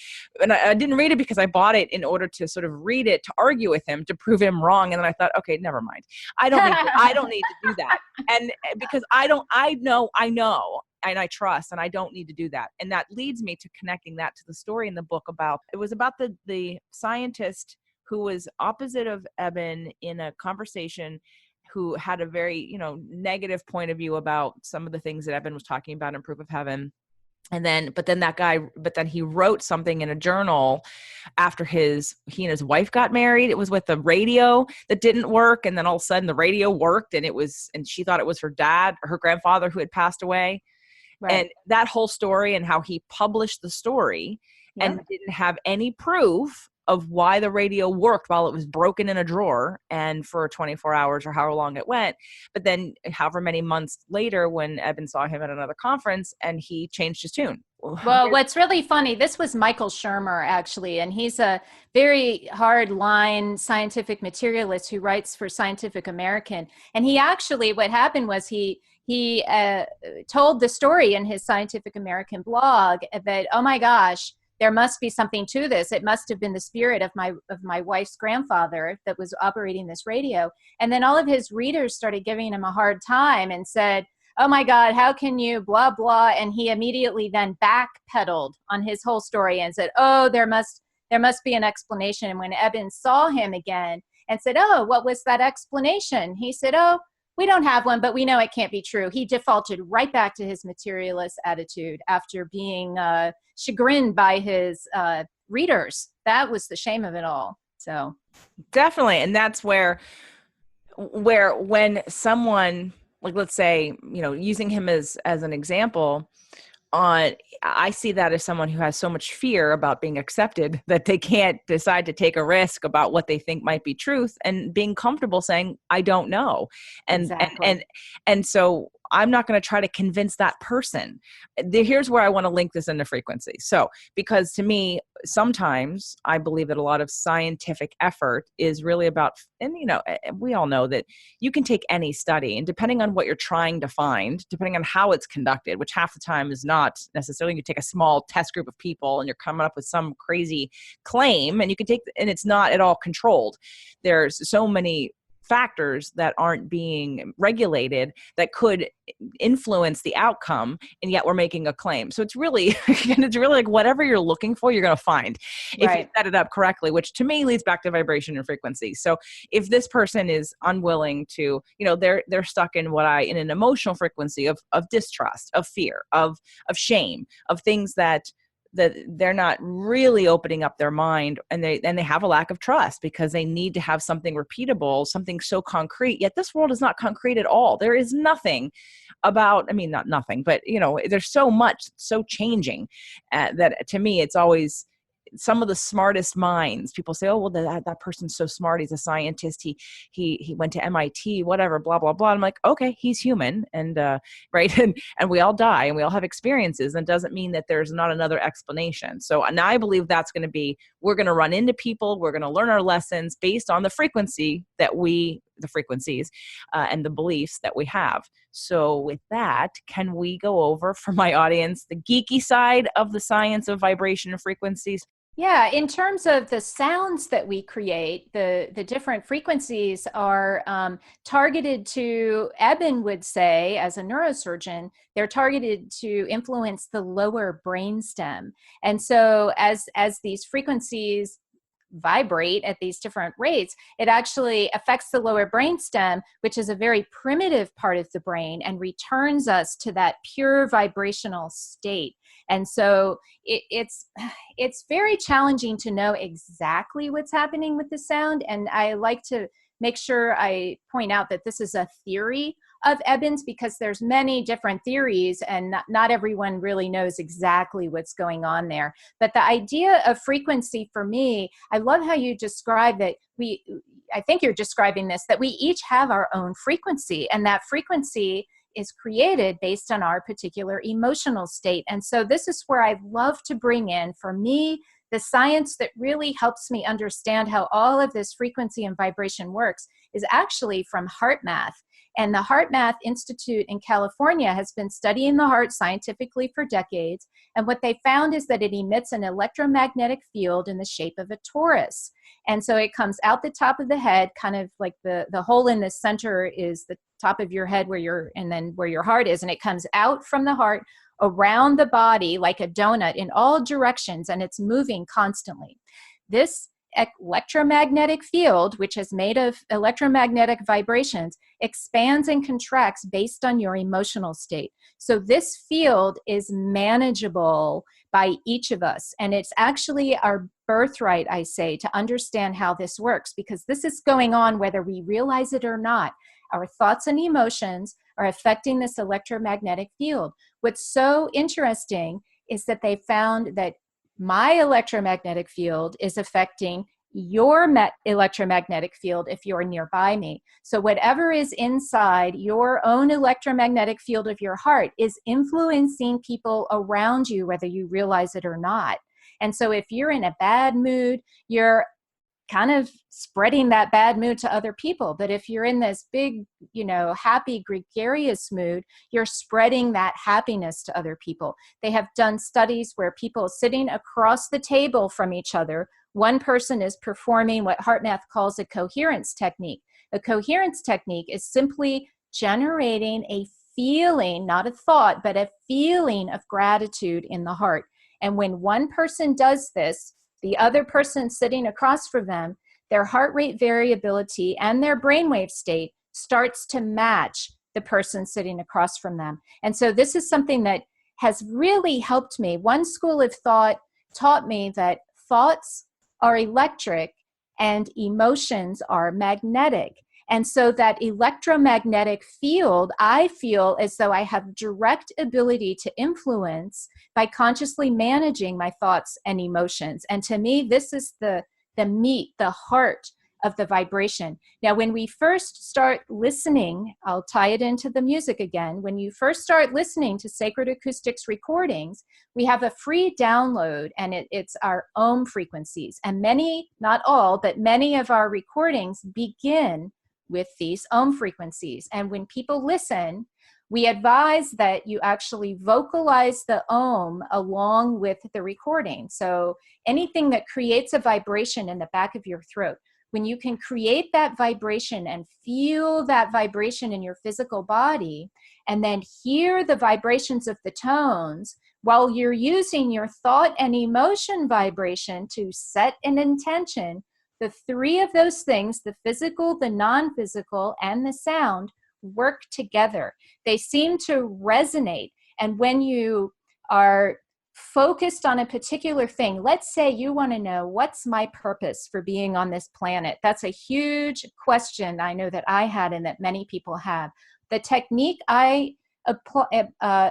And I didn't read it because I bought it in order to sort of read it, to argue with him, to prove him wrong. And then I thought, okay, never mind. I don't need to do that. And because I know, and I trust, and I don't need to do that. And that leads me to connecting that to the story in the book about the scientist who was opposite of Eben in a conversation, who had a very, negative point of view about some of the things that Eben was talking about in Proof of Heaven. But then he wrote something in a journal after he and his wife got married. It was with the radio that didn't work. And then all of a sudden the radio worked, and she thought it was her grandfather who had passed away. Right. And that whole story, and how he published the story and didn't have any proof of why the radio worked while it was broken in a drawer and for 24 hours or however long it went. But then however many months later, when Eben saw him at another conference, and he changed his tune. Well, what's really funny, this was Michael Shermer, actually, and he's a very hard line scientific materialist who writes for Scientific American. And he actually, what happened was he told the story in his Scientific American blog that, oh my gosh, there must be something to this. It must have been the spirit of my wife's grandfather that was operating this radio. And then all of his readers started giving him a hard time and said, oh my God, how can you blah, blah. And he immediately then backpedaled on his whole story and said, oh, there must be an explanation. And when Eben saw him again and said, oh, what was that explanation? He said, oh, we don't have one, but we know it can't be true. He defaulted right back to his materialist attitude after being chagrined by his readers. That was the shame of it all. So definitely. And that's where when someone, like, let's say, using him as an example, I see that as someone who has so much fear about being accepted that they can't decide to take a risk about what they think might be truth, and being comfortable saying, I don't know. And so I'm not going to try to convince that person. Here's where I want to link this into frequency. So, because to me, sometimes I believe that a lot of scientific effort is really about, and we all know that you can take any study, and depending on what you're trying to find, depending on how it's conducted, which half the time is not necessarily, you take a small test group of people and you're coming up with some crazy claim, and and it's not at all controlled. There's so many factors that aren't being regulated that could influence the outcome, and yet we're making a claim. So it's really like whatever you're looking for, you're going to find if you set it up correctly, which to me leads back to vibration and frequency. So if this person is unwilling to, they're stuck in in an emotional frequency of distrust, of fear, of shame, of things that they're not really opening up their mind, and they have a lack of trust because they need to have something repeatable, something so concrete. Yet this world is not concrete at all. There is nothing about, not nothing, but there's so much, so changing that to me, it's always some of the smartest minds. People say, oh, well, that person's so smart. He's a scientist. He went to MIT, whatever, blah, blah, blah. I'm like, okay, he's human. And, right. And we all die and we all have experiences. And it doesn't mean that there's not another explanation. So now I believe that's going to be, we're going to run into people. We're going to learn our lessons based on the frequencies and the beliefs that we have. So with that, can we go over for my audience, the geeky side of the science of vibration and frequencies? Yeah, in terms of the sounds that we create, the different frequencies are targeted to, Eben would say, as a neurosurgeon, they're targeted to influence the lower brainstem. And so as these frequencies vibrate at these different rates, it actually affects the lower brainstem, which is a very primitive part of the brain, and returns us to that pure vibrational state. And so it's very challenging to know exactly what's happening with the sound. And I like to make sure I point out that this is a theory of Eben's, because there's many different theories and not everyone really knows exactly what's going on there. But the idea of frequency for me, I love how you describe that I think you're describing this, that we each have our own frequency, and that frequency is created based on our particular emotional state. And so this is where I love to bring in, for me, the science that really helps me understand how all of this frequency and vibration works is actually from heart math. And the Heart Math Institute in California has been studying the heart scientifically for decades. And what they found is that it emits an electromagnetic field in the shape of a torus. And so it comes out the top of the head, kind of like the hole in the center is the top of your head and then where your heart is. And it comes out from the heart around the body like a donut in all directions, and it's moving constantly. This electromagnetic field, which is made of electromagnetic vibrations, expands and contracts based on your emotional state. So this field is manageable by each of us. And it's actually our birthright, I say, to understand how this works, because this is going on whether we realize it or not. Our thoughts and emotions are affecting this electromagnetic field. What's so interesting is that they found that my electromagnetic field is affecting your electromagnetic field if you're nearby me. So whatever is inside your own electromagnetic field of your heart is influencing people around you, whether you realize it or not. And so if you're in a bad mood, you're kind of spreading that bad mood to other people. But if you're in this big, happy, gregarious mood, you're spreading that happiness to other people. They have done studies where people sitting across the table from each other, one person is performing what HeartMath calls a coherence technique. A coherence technique is simply generating a feeling, not a thought, but a feeling of gratitude in the heart. And when one person does this, the other person sitting across from them, their heart rate variability and their brainwave state starts to match the person sitting across from them. And so this is something that has really helped me. One school of thought taught me that thoughts are electric and emotions are magnetic. And so that electromagnetic field, I feel as though I have direct ability to influence by consciously managing my thoughts and emotions. And to me, this is the meat, the heart of the vibration. Now, when we first start listening, I'll tie it into the music again. When you first start listening to Sacred Acoustics recordings, we have a free download, and it's our ohm frequencies. And many, not all, but many of our recordings begin with these ohm frequencies. And when people listen, we advise that you actually vocalize the ohm along with the recording. So anything that creates a vibration in the back of your throat, when you can create that vibration and feel that vibration in your physical body, and then hear the vibrations of the tones while you're using your thought and emotion vibration to set an intention, the three of those things, the physical, the non-physical, and the sound, work together. They seem to resonate. And when you are focused on a particular thing, let's say you want to know, what's my purpose for being on this planet? That's a huge question I know that I had and that many people have. The technique I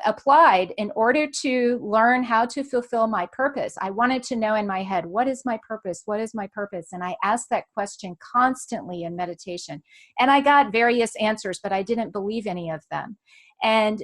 applied in order to learn how to fulfill my purpose, I wanted to know in my head, what is my purpose? What is my purpose? And I asked that question constantly in meditation. And I got various answers, but I didn't believe any of them. And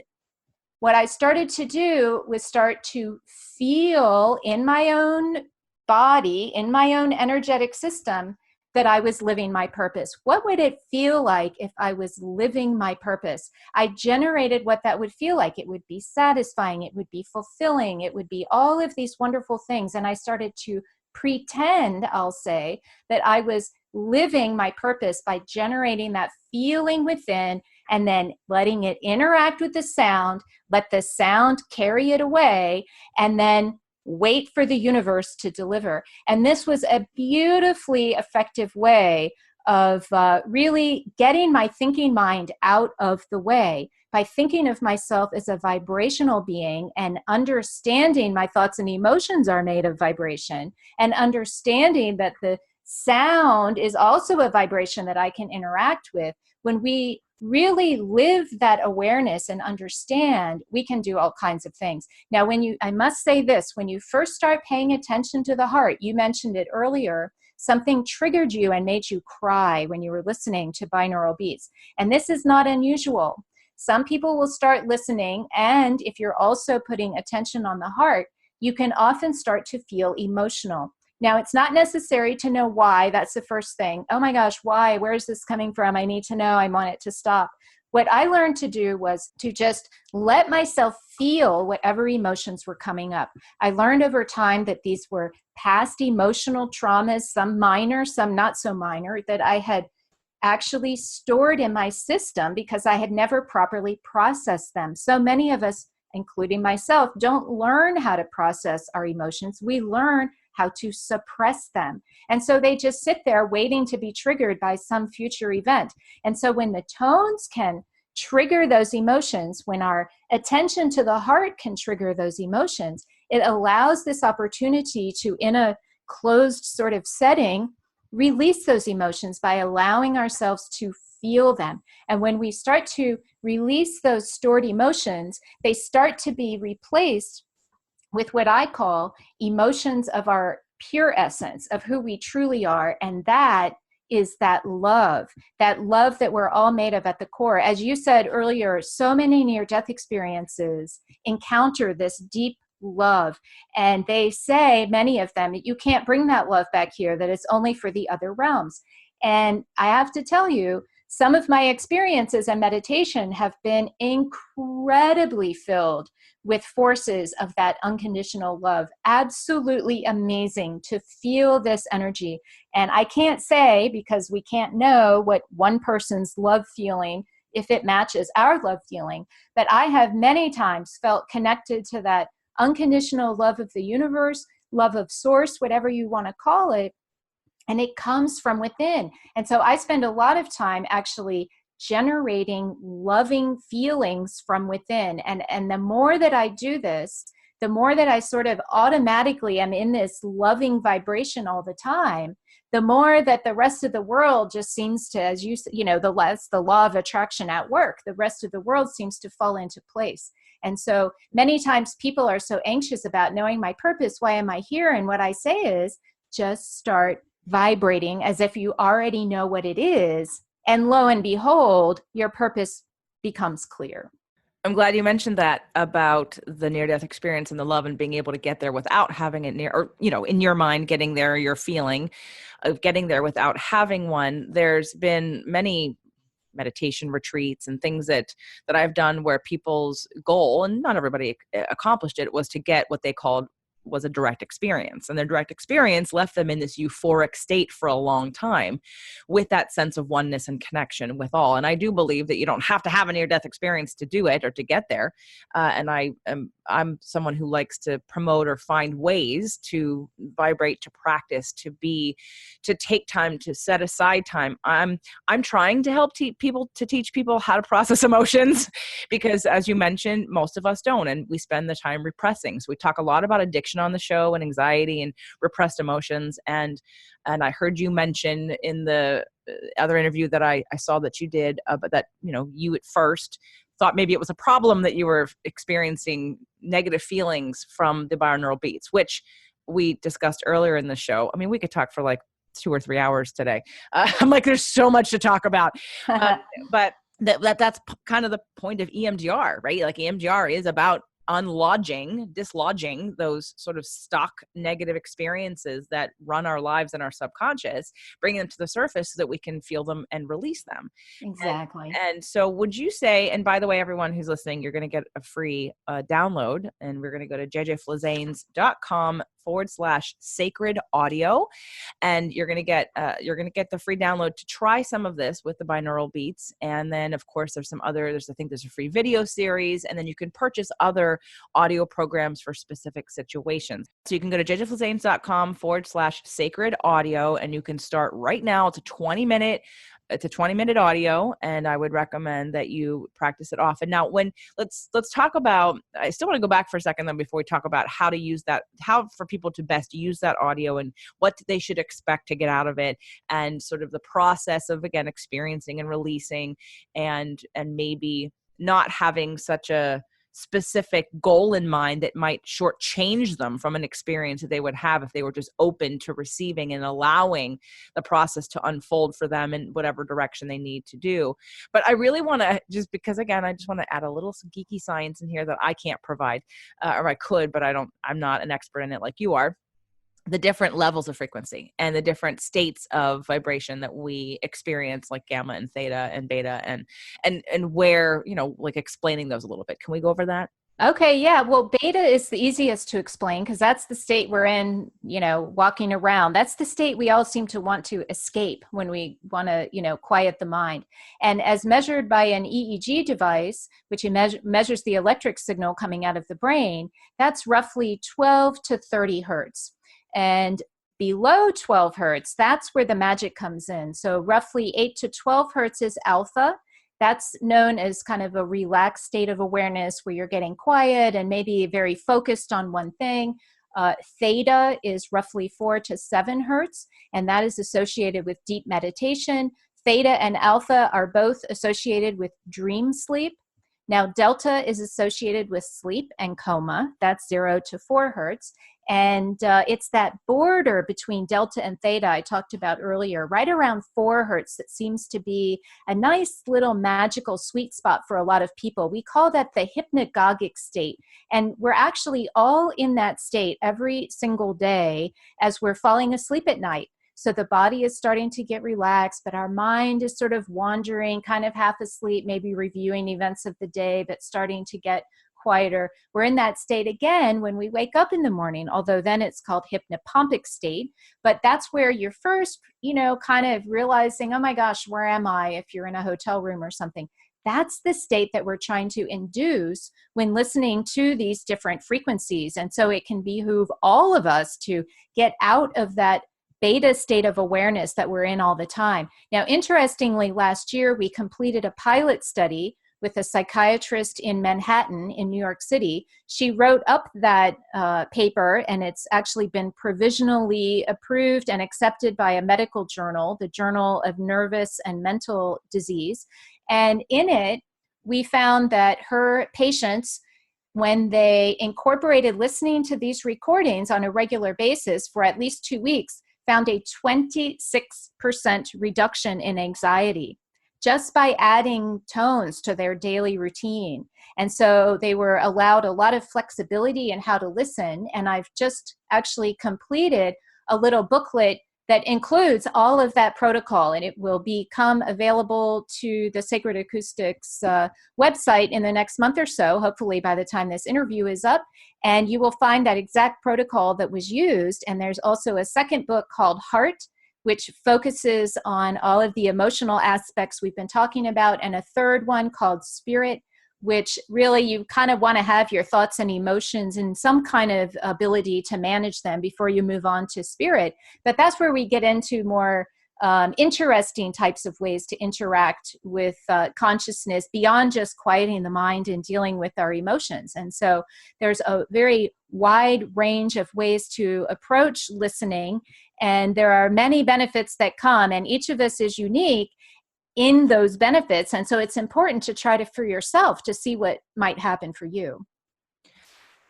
what I started to do was start to feel in my own body, in my own energetic system, that I was living my purpose. What would it feel like if I was living my purpose? I generated what that would feel like. It would be satisfying. It would be fulfilling. It would be all of these wonderful things. And I started to pretend, I'll say, that I was living my purpose by generating that feeling within and then letting it interact with the sound, let the sound carry it away, and then wait for the universe to deliver. And this was a beautifully effective way of really getting my thinking mind out of the way. by thinking of myself as a vibrational being and understanding my thoughts and emotions are made of vibration, and understanding that the sound is also a vibration that I can interact with, when we really live that awareness and understand, we can do all kinds of things. Now, I must say this, when you first start paying attention to the heart, you mentioned it earlier, something triggered you and made you cry when you were listening to binaural beats. And this is not unusual. Some people will start listening, and if you're also putting attention on the heart, you can often start to feel emotional. Now, it's not necessary to know why. That's the first thing. Oh my gosh, why? Where is this coming from? I need to know. I want it to stop. What I learned to do was to just let myself feel whatever emotions were coming up. I learned over time that these were past emotional traumas, some minor, some not so minor, that I had actually stored in my system because I had never properly processed them. So many of us, including myself, don't learn how to process our emotions. We learn how to suppress them. And so they just sit there waiting to be triggered by some future event. And so when the tones can trigger those emotions, when our attention to the heart can trigger those emotions, it allows this opportunity to, in a closed sort of setting, release those emotions by allowing ourselves to feel them. And when we start to release those stored emotions, they start to be replaced with what I call emotions of our pure essence, of who we truly are. And that is that love that we're all made of at the core. As you said earlier, so many near-death experiences encounter this deep love. And they say, many of them, that you can't bring that love back here, that it's only for the other realms. And I have to tell you, some of my experiences in meditation have been incredibly filled with forces of that unconditional love. Absolutely amazing to feel this energy. And I can't say, because we can't know what one person's love feeling, if it matches our love feeling, but I have many times felt connected to that unconditional love of the universe, love of source, whatever you want to call it. And it comes from within. And so I spend a lot of time actually generating loving feelings from within. And the more that I do this, the more that I sort of automatically am in this loving vibration all the time, the more that the rest of the world just seems to, as the law of attraction at work, the rest of the world seems to fall into place. And so many times people are so anxious about knowing my purpose. Why am I here? And what I say is, just start vibrating as if you already know what it is. And lo and behold, your purpose becomes clear. I'm glad you mentioned that about the near-death experience and the love and being able to get there without having it near, or, in your mind, getting there, your feeling of getting there without having one. There's been many meditation retreats and things that I've done where people's goal, and not everybody accomplished it, was to get what they called was a direct experience. And their direct experience left them in this euphoric state for a long time with that sense of oneness and connection with all. And I do believe that you don't have to have a near-death experience to do it or to get there. And I'm someone who likes to promote or find ways to vibrate, to practice, to take time, to set aside time. I'm trying to help teach people how to process emotions, because as you mentioned, most of us don't, and we spend the time repressing. So we talk a lot about addiction on the show, and anxiety and repressed emotions. And I heard you mention in the other interview that I saw that you did, but that, you at first thought maybe it was a problem that you were experiencing negative feelings from the binaural beats, which we discussed earlier in the show. I mean, we could talk for like 2 or 3 hours today. I'm like, there's so much to talk about. But that's kind of the point of EMDR, right? Like EMDR is about dislodging those sort of stuck negative experiences that run our lives and our subconscious, bringing them to the surface so that we can feel them and release them. Exactly. And so would you say, and by the way, everyone who's listening, you're going to get a free download, and we're going to go to jjflazanes.com/sacred audio. And you're going to get the free download to try some of this with the binaural beats. And then of course there's I think there's a free video series, and then you can purchase other audio programs for specific situations. So you can go to jjflazanes.com/sacred audio, and you can start right now. It's a 20-minute it's a 20-minute audio, and I would recommend that you practice it often. Now, let's talk about, I still want to go back for a second though before we talk about how to use that, how for people to best use that audio and what they should expect to get out of it, and sort of the process of, again, experiencing and releasing, and maybe not having such a specific goal in mind that might shortchange them from an experience that they would have if they were just open to receiving and allowing the process to unfold for them in whatever direction they need to do. But I really want to, just because, again, I just want to add a little geeky science in here that I can't provide, or I could, but I'm not an expert in it like you are. The different levels of frequency and the different states of vibration that we experience, like gamma and theta and beta, and where, like explaining those a little bit. Can we go over that? Okay, yeah. Well, beta is the easiest to explain because that's the state we're in, walking around. That's the state we all seem to want to escape when we want to, quiet the mind. And as measured by an EEG device, which measures the electric signal coming out of the brain, that's roughly 12 to 30 hertz. And below 12 hertz, that's where the magic comes in. So roughly 8 to 12 hertz is alpha. That's known as kind of a relaxed state of awareness where you're getting quiet and maybe very focused on one thing. Theta is roughly 4 to 7 hertz, and that is associated with deep meditation. Theta and alpha are both associated with dream sleep. Now, delta is associated with sleep and coma. That's 0 to 4 hertz. And it's that border between delta and theta I talked about earlier, right around 4 hertz, that seems to be a nice little magical sweet spot for a lot of people. We call that the hypnagogic state. And we're actually all in that state every single day as we're falling asleep at night. So the body is starting to get relaxed, but our mind is sort of wandering, kind of half asleep, maybe reviewing events of the day, but starting to get quieter. We're in that state again when we wake up in the morning, although then it's called hypnopompic state. But that's where you're first, kind of realizing, oh my gosh, where am I? If you're in a hotel room or something. That's the state that we're trying to induce when listening to these different frequencies. And so it can behoove all of us to get out of that beta state of awareness that we're in all the time. Now, interestingly, last year we completed a pilot study with a psychiatrist in Manhattan in New York City. She wrote up that paper, and it's actually been provisionally approved and accepted by a medical journal, the Journal of Nervous and Mental Disease. And in it, we found that her patients, when they incorporated listening to these recordings on a regular basis for at least 2 weeks, found a 26% reduction in anxiety just by adding tones to their daily routine. And so they were allowed a lot of flexibility in how to listen. And I've just actually completed a little booklet that includes all of that protocol, and it will become available to the Sacred Acoustics website in the next month or so, hopefully by the time this interview is up. And you will find that exact protocol that was used. And there's also a second book called Heart, which focuses on all of the emotional aspects we've been talking about, and a third one called Spirit, which really you kind of want to have your thoughts and emotions and some kind of ability to manage them before you move on to Spirit. But that's where we get into more interesting types of ways to interact with consciousness beyond just quieting the mind and dealing with our emotions. And so there's a very wide range of ways to approach listening, and there are many benefits that come, and each of us is unique in those benefits. And so it's important to try to, for yourself, to see what might happen for you.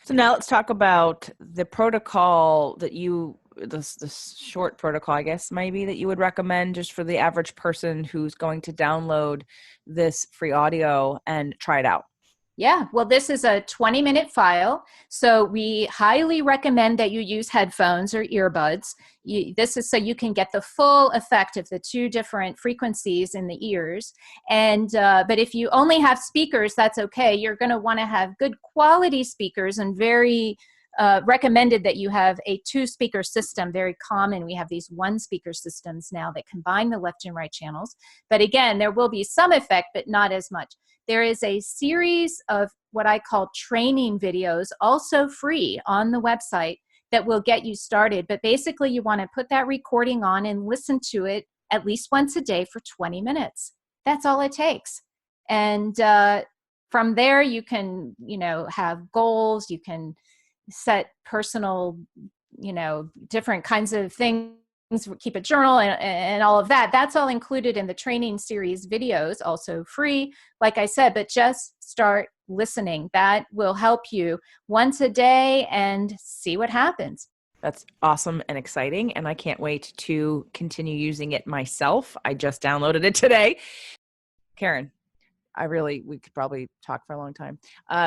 So now let's talk about the protocol that the short protocol, I guess, maybe, that you would recommend just for the average person who's going to download this free audio and try it out. Yeah, well, this is a 20-minute file, so we highly recommend that you use headphones or earbuds. This is so you can get the full effect of the two different frequencies in the ears. And but if you only have speakers, that's okay. You're going to want to have good quality speakers, and very recommended that you have a 2-speaker system. Very common. We have these 1-speaker systems now that combine the left and right channels. But again, there will be some effect, but not as much. There is a series of what I call training videos, also free on the website, that will get you started. But basically, you want to put that recording on and listen to it at least once a day for 20 minutes. That's all it takes. And from there, you can, have goals, you can set personal, different kinds of things, keep a journal and all of that. That's all included in the training series videos, also free, like I said, but just start listening. That will help you once a day and see what happens. That's awesome and exciting. And I can't wait to continue using it myself. I just downloaded it today. Karen, we could probably talk for a long time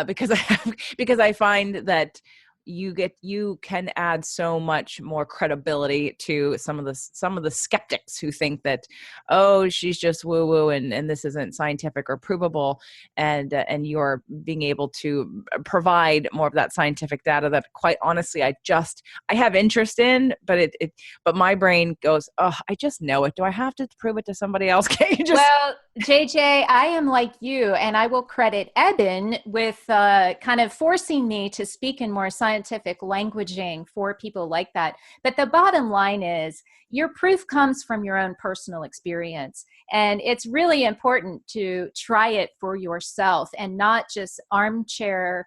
because I find that you can add so much more credibility to some of the skeptics who think that, oh, she's just woo woo and this isn't scientific or provable, and you're being able to provide more of that scientific data that, quite honestly, I have interest in, but my brain goes, oh, I just know it. Do I have to prove it to somebody else? Can't you just? Well, JJ, I am like you, and I will credit Eben with kind of forcing me to speak in more scientific languaging for people like that. But the bottom line is your proof comes from your own personal experience. And it's really important to try it for yourself and not just armchair,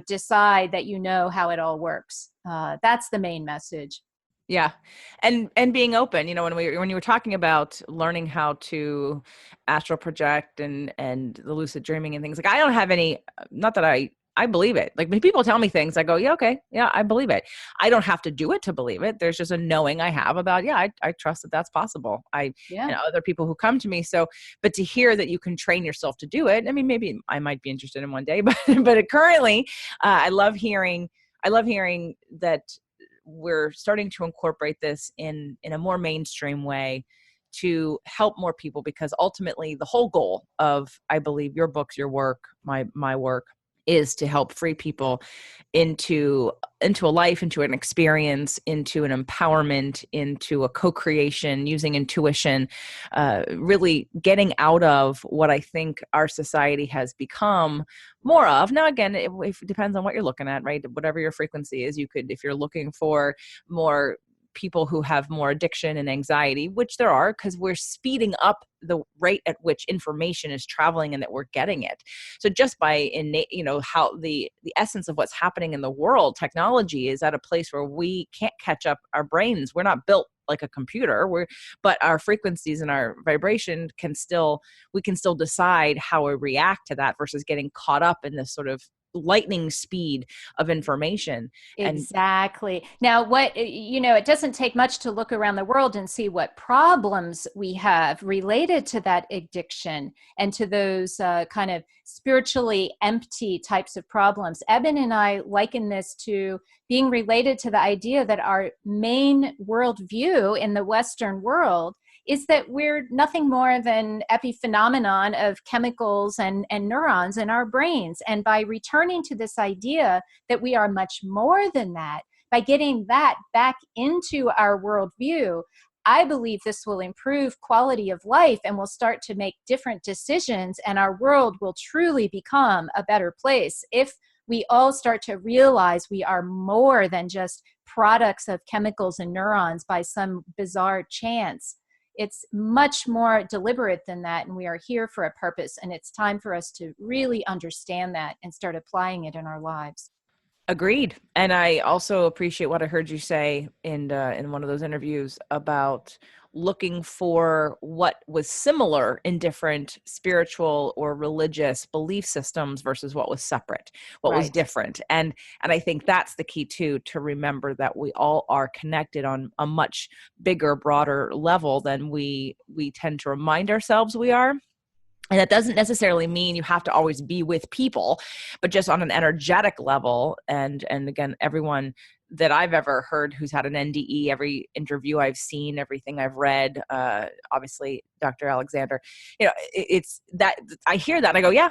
decide that you know how it all works. That's the main message. Yeah. And being open, when you were talking about learning how to astral project and the lucid dreaming and things, like, I don't have any, not that I believe it. Like, when people tell me things, I go, yeah, okay. Yeah, I believe it. I don't have to do it to believe it. There's just a knowing I have about, yeah, I trust that that's possible. And other people who come to me. So, but to hear that you can train yourself to do it, I mean, maybe I might be interested in one day, but currently I love hearing that we're starting to incorporate this in a more mainstream way to help more people, because ultimately the whole goal of, I believe, your books, your work, my work, is to help free people into a life, into an experience, into an empowerment, into a co-creation, using intuition, really getting out of what I think our society has become more of. Now, again, it depends on what you're looking at, right? Whatever your frequency is, if you're looking for more people who have more addiction and anxiety, which there are, because we're speeding up the rate at which information is traveling and that we're getting it. So just by how the essence of what's happening in the world, technology is at a place where we can't catch up our brains. We're not built like a computer, but our frequencies and our vibration we can still decide how we react to that versus getting caught up in this sort of lightning speed of information. Exactly. Now, it doesn't take much to look around the world and see what problems we have related to that addiction and to those kind of spiritually empty types of problems. Eben and I liken this to being related to the idea that our main worldview in the Western world is that we're nothing more than epiphenomenon of chemicals and neurons in our brains. And by returning to this idea that we are much more than that, by getting that back into our worldview, I believe this will improve quality of life and we'll start to make different decisions, and our world will truly become a better place if we all start to realize we are more than just products of chemicals and neurons by some bizarre chance. It's much more deliberate than that, and we are here for a purpose, and it's time for us to really understand that and start applying it in our lives. Agreed. And I also appreciate what I heard you say in one of those interviews about looking for what was similar in different spiritual or religious belief systems versus what was separate, what was different. And I think that's the key too, to remember that we all are connected on a much bigger, broader level than we tend to remind ourselves we are. And that doesn't necessarily mean you have to always be with people, but just on an energetic level. And again, everyone that I've ever heard who's had an NDE, every interview I've seen, everything I've read, obviously Dr. Alexander, it's that I hear that and I go, yeah,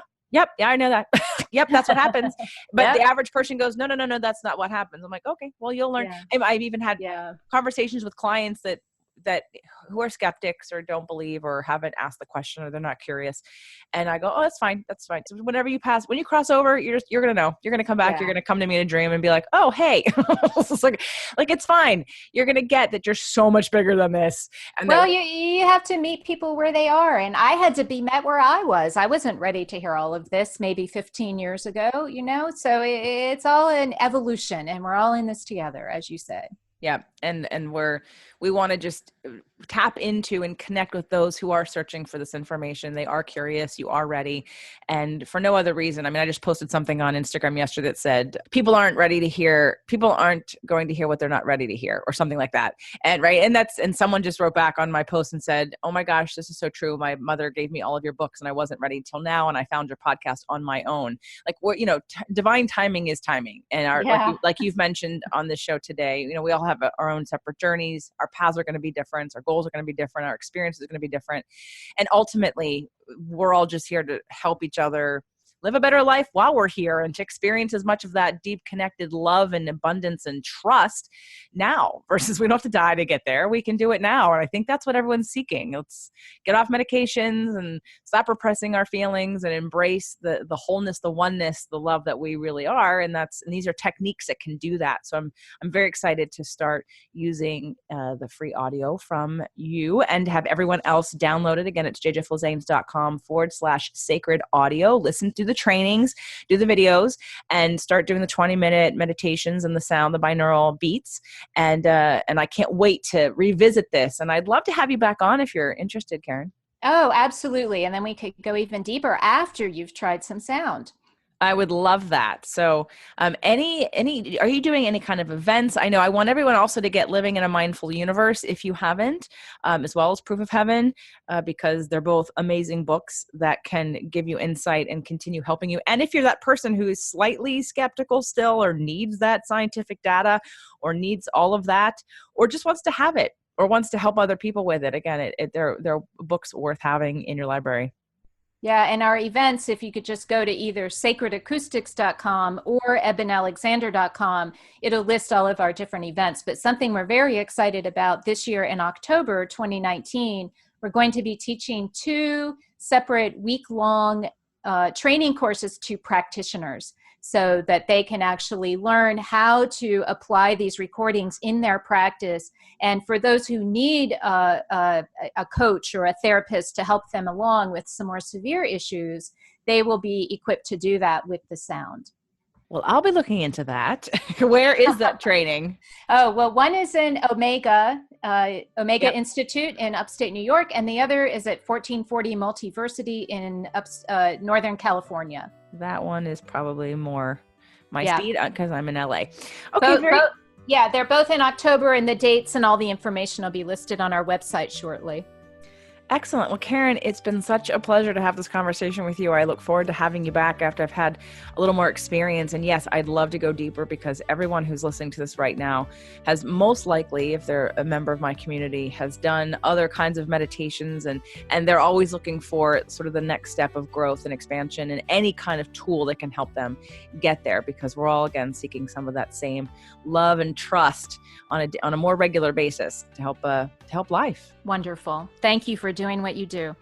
I know that. Yep, that's what happens. But the average person goes, no, that's not what happens. I'm like, okay, well, you'll learn. Yeah. I've even had conversations with clients that that who are skeptics or don't believe or haven't asked the question or they're not curious. And I go, oh, that's fine. That's fine. So when you cross over, you're going to know, you're going to come back. Yeah. You're going to come to me in a dream and be like, oh, hey, it's like, it's fine. You're going to get that you're so much bigger than this. And well, you have to meet people where they are. And I had to be met where I was. I wasn't ready to hear all of this maybe 15 years ago, so it's all an evolution and we're all in this together, as you said. Yeah. And we want to just tap into and connect with those who are searching for this information. They are curious. You are ready. And for no other reason. I mean, I just posted something on Instagram yesterday that said, people aren't going to hear what they're not ready to hear, or something like that. And right. And someone just wrote back on my post and said, oh my gosh, this is so true. My mother gave me all of your books and I wasn't ready till now. And I found your podcast on my own. Like, what, divine timing is timing. And like you've mentioned on this show today, we all have our own separate journeys. Our paths are going to be different. Our goals are going to be different. Our experiences are going to be different. And ultimately, we're all just here to help each other live a better life while we're here, and to experience as much of that deep connected love and abundance and trust now, versus we don't have to die to get there. We can do it now. And I think that's what everyone's seeking. Let's get off medications and stop repressing our feelings and embrace the wholeness, the oneness, the love that we really are. And these are techniques that can do that. So I'm very excited to start using the free audio from you and have everyone else download it. Again, it's jjflazanes.com/sacred audio. Listen to the trainings, do the videos, and start doing the 20-minute meditations and the binaural beats. And I can't wait to revisit this. And I'd love to have you back on if you're interested, Karen. Oh, absolutely. And then we could go even deeper after you've tried some sound. I would love that. So are you doing any kind of events? I know I want everyone also to get Living in a Mindful Universe if you haven't, as well as Proof of Heaven, because they're both amazing books that can give you insight and continue helping you. And if you're that person who is slightly skeptical still, or needs that scientific data, or needs all of that, or just wants to have it, or wants to help other people with it, again, they're books worth having in your library. Yeah, and our events, if you could just go to either sacredacoustics.com or ebenalexander.com, it'll list all of our different events. But something we're very excited about this year in October 2019, we're going to be teaching 2 separate week-long training courses to practitioners, so that they can actually learn how to apply these recordings in their practice. And for those who need a coach or a therapist to help them along with some more severe issues, they will be equipped to do that with the sound. Well, I'll be looking into that. Where is that training? Oh, well, one is in Omega Yep. Institute in upstate New York, and the other is at 1440 Multiversity in Northern California. That one is probably more my speed because I'm in LA. Okay, they're both in October, and the dates and all the information will be listed on our website shortly. Excellent. Well, Karen, it's been such a pleasure to have this conversation with you. I look forward to having you back after I've had a little more experience. And yes, I'd love to go deeper, because everyone who's listening to this right now has most likely, if they're a member of my community, has done other kinds of meditations, and they're always looking for sort of the next step of growth and expansion, and any kind of tool that can help them get there, because we're all, again, seeking some of that same love and trust on a more regular basis to help life. Wonderful. Thank you for doing what you do.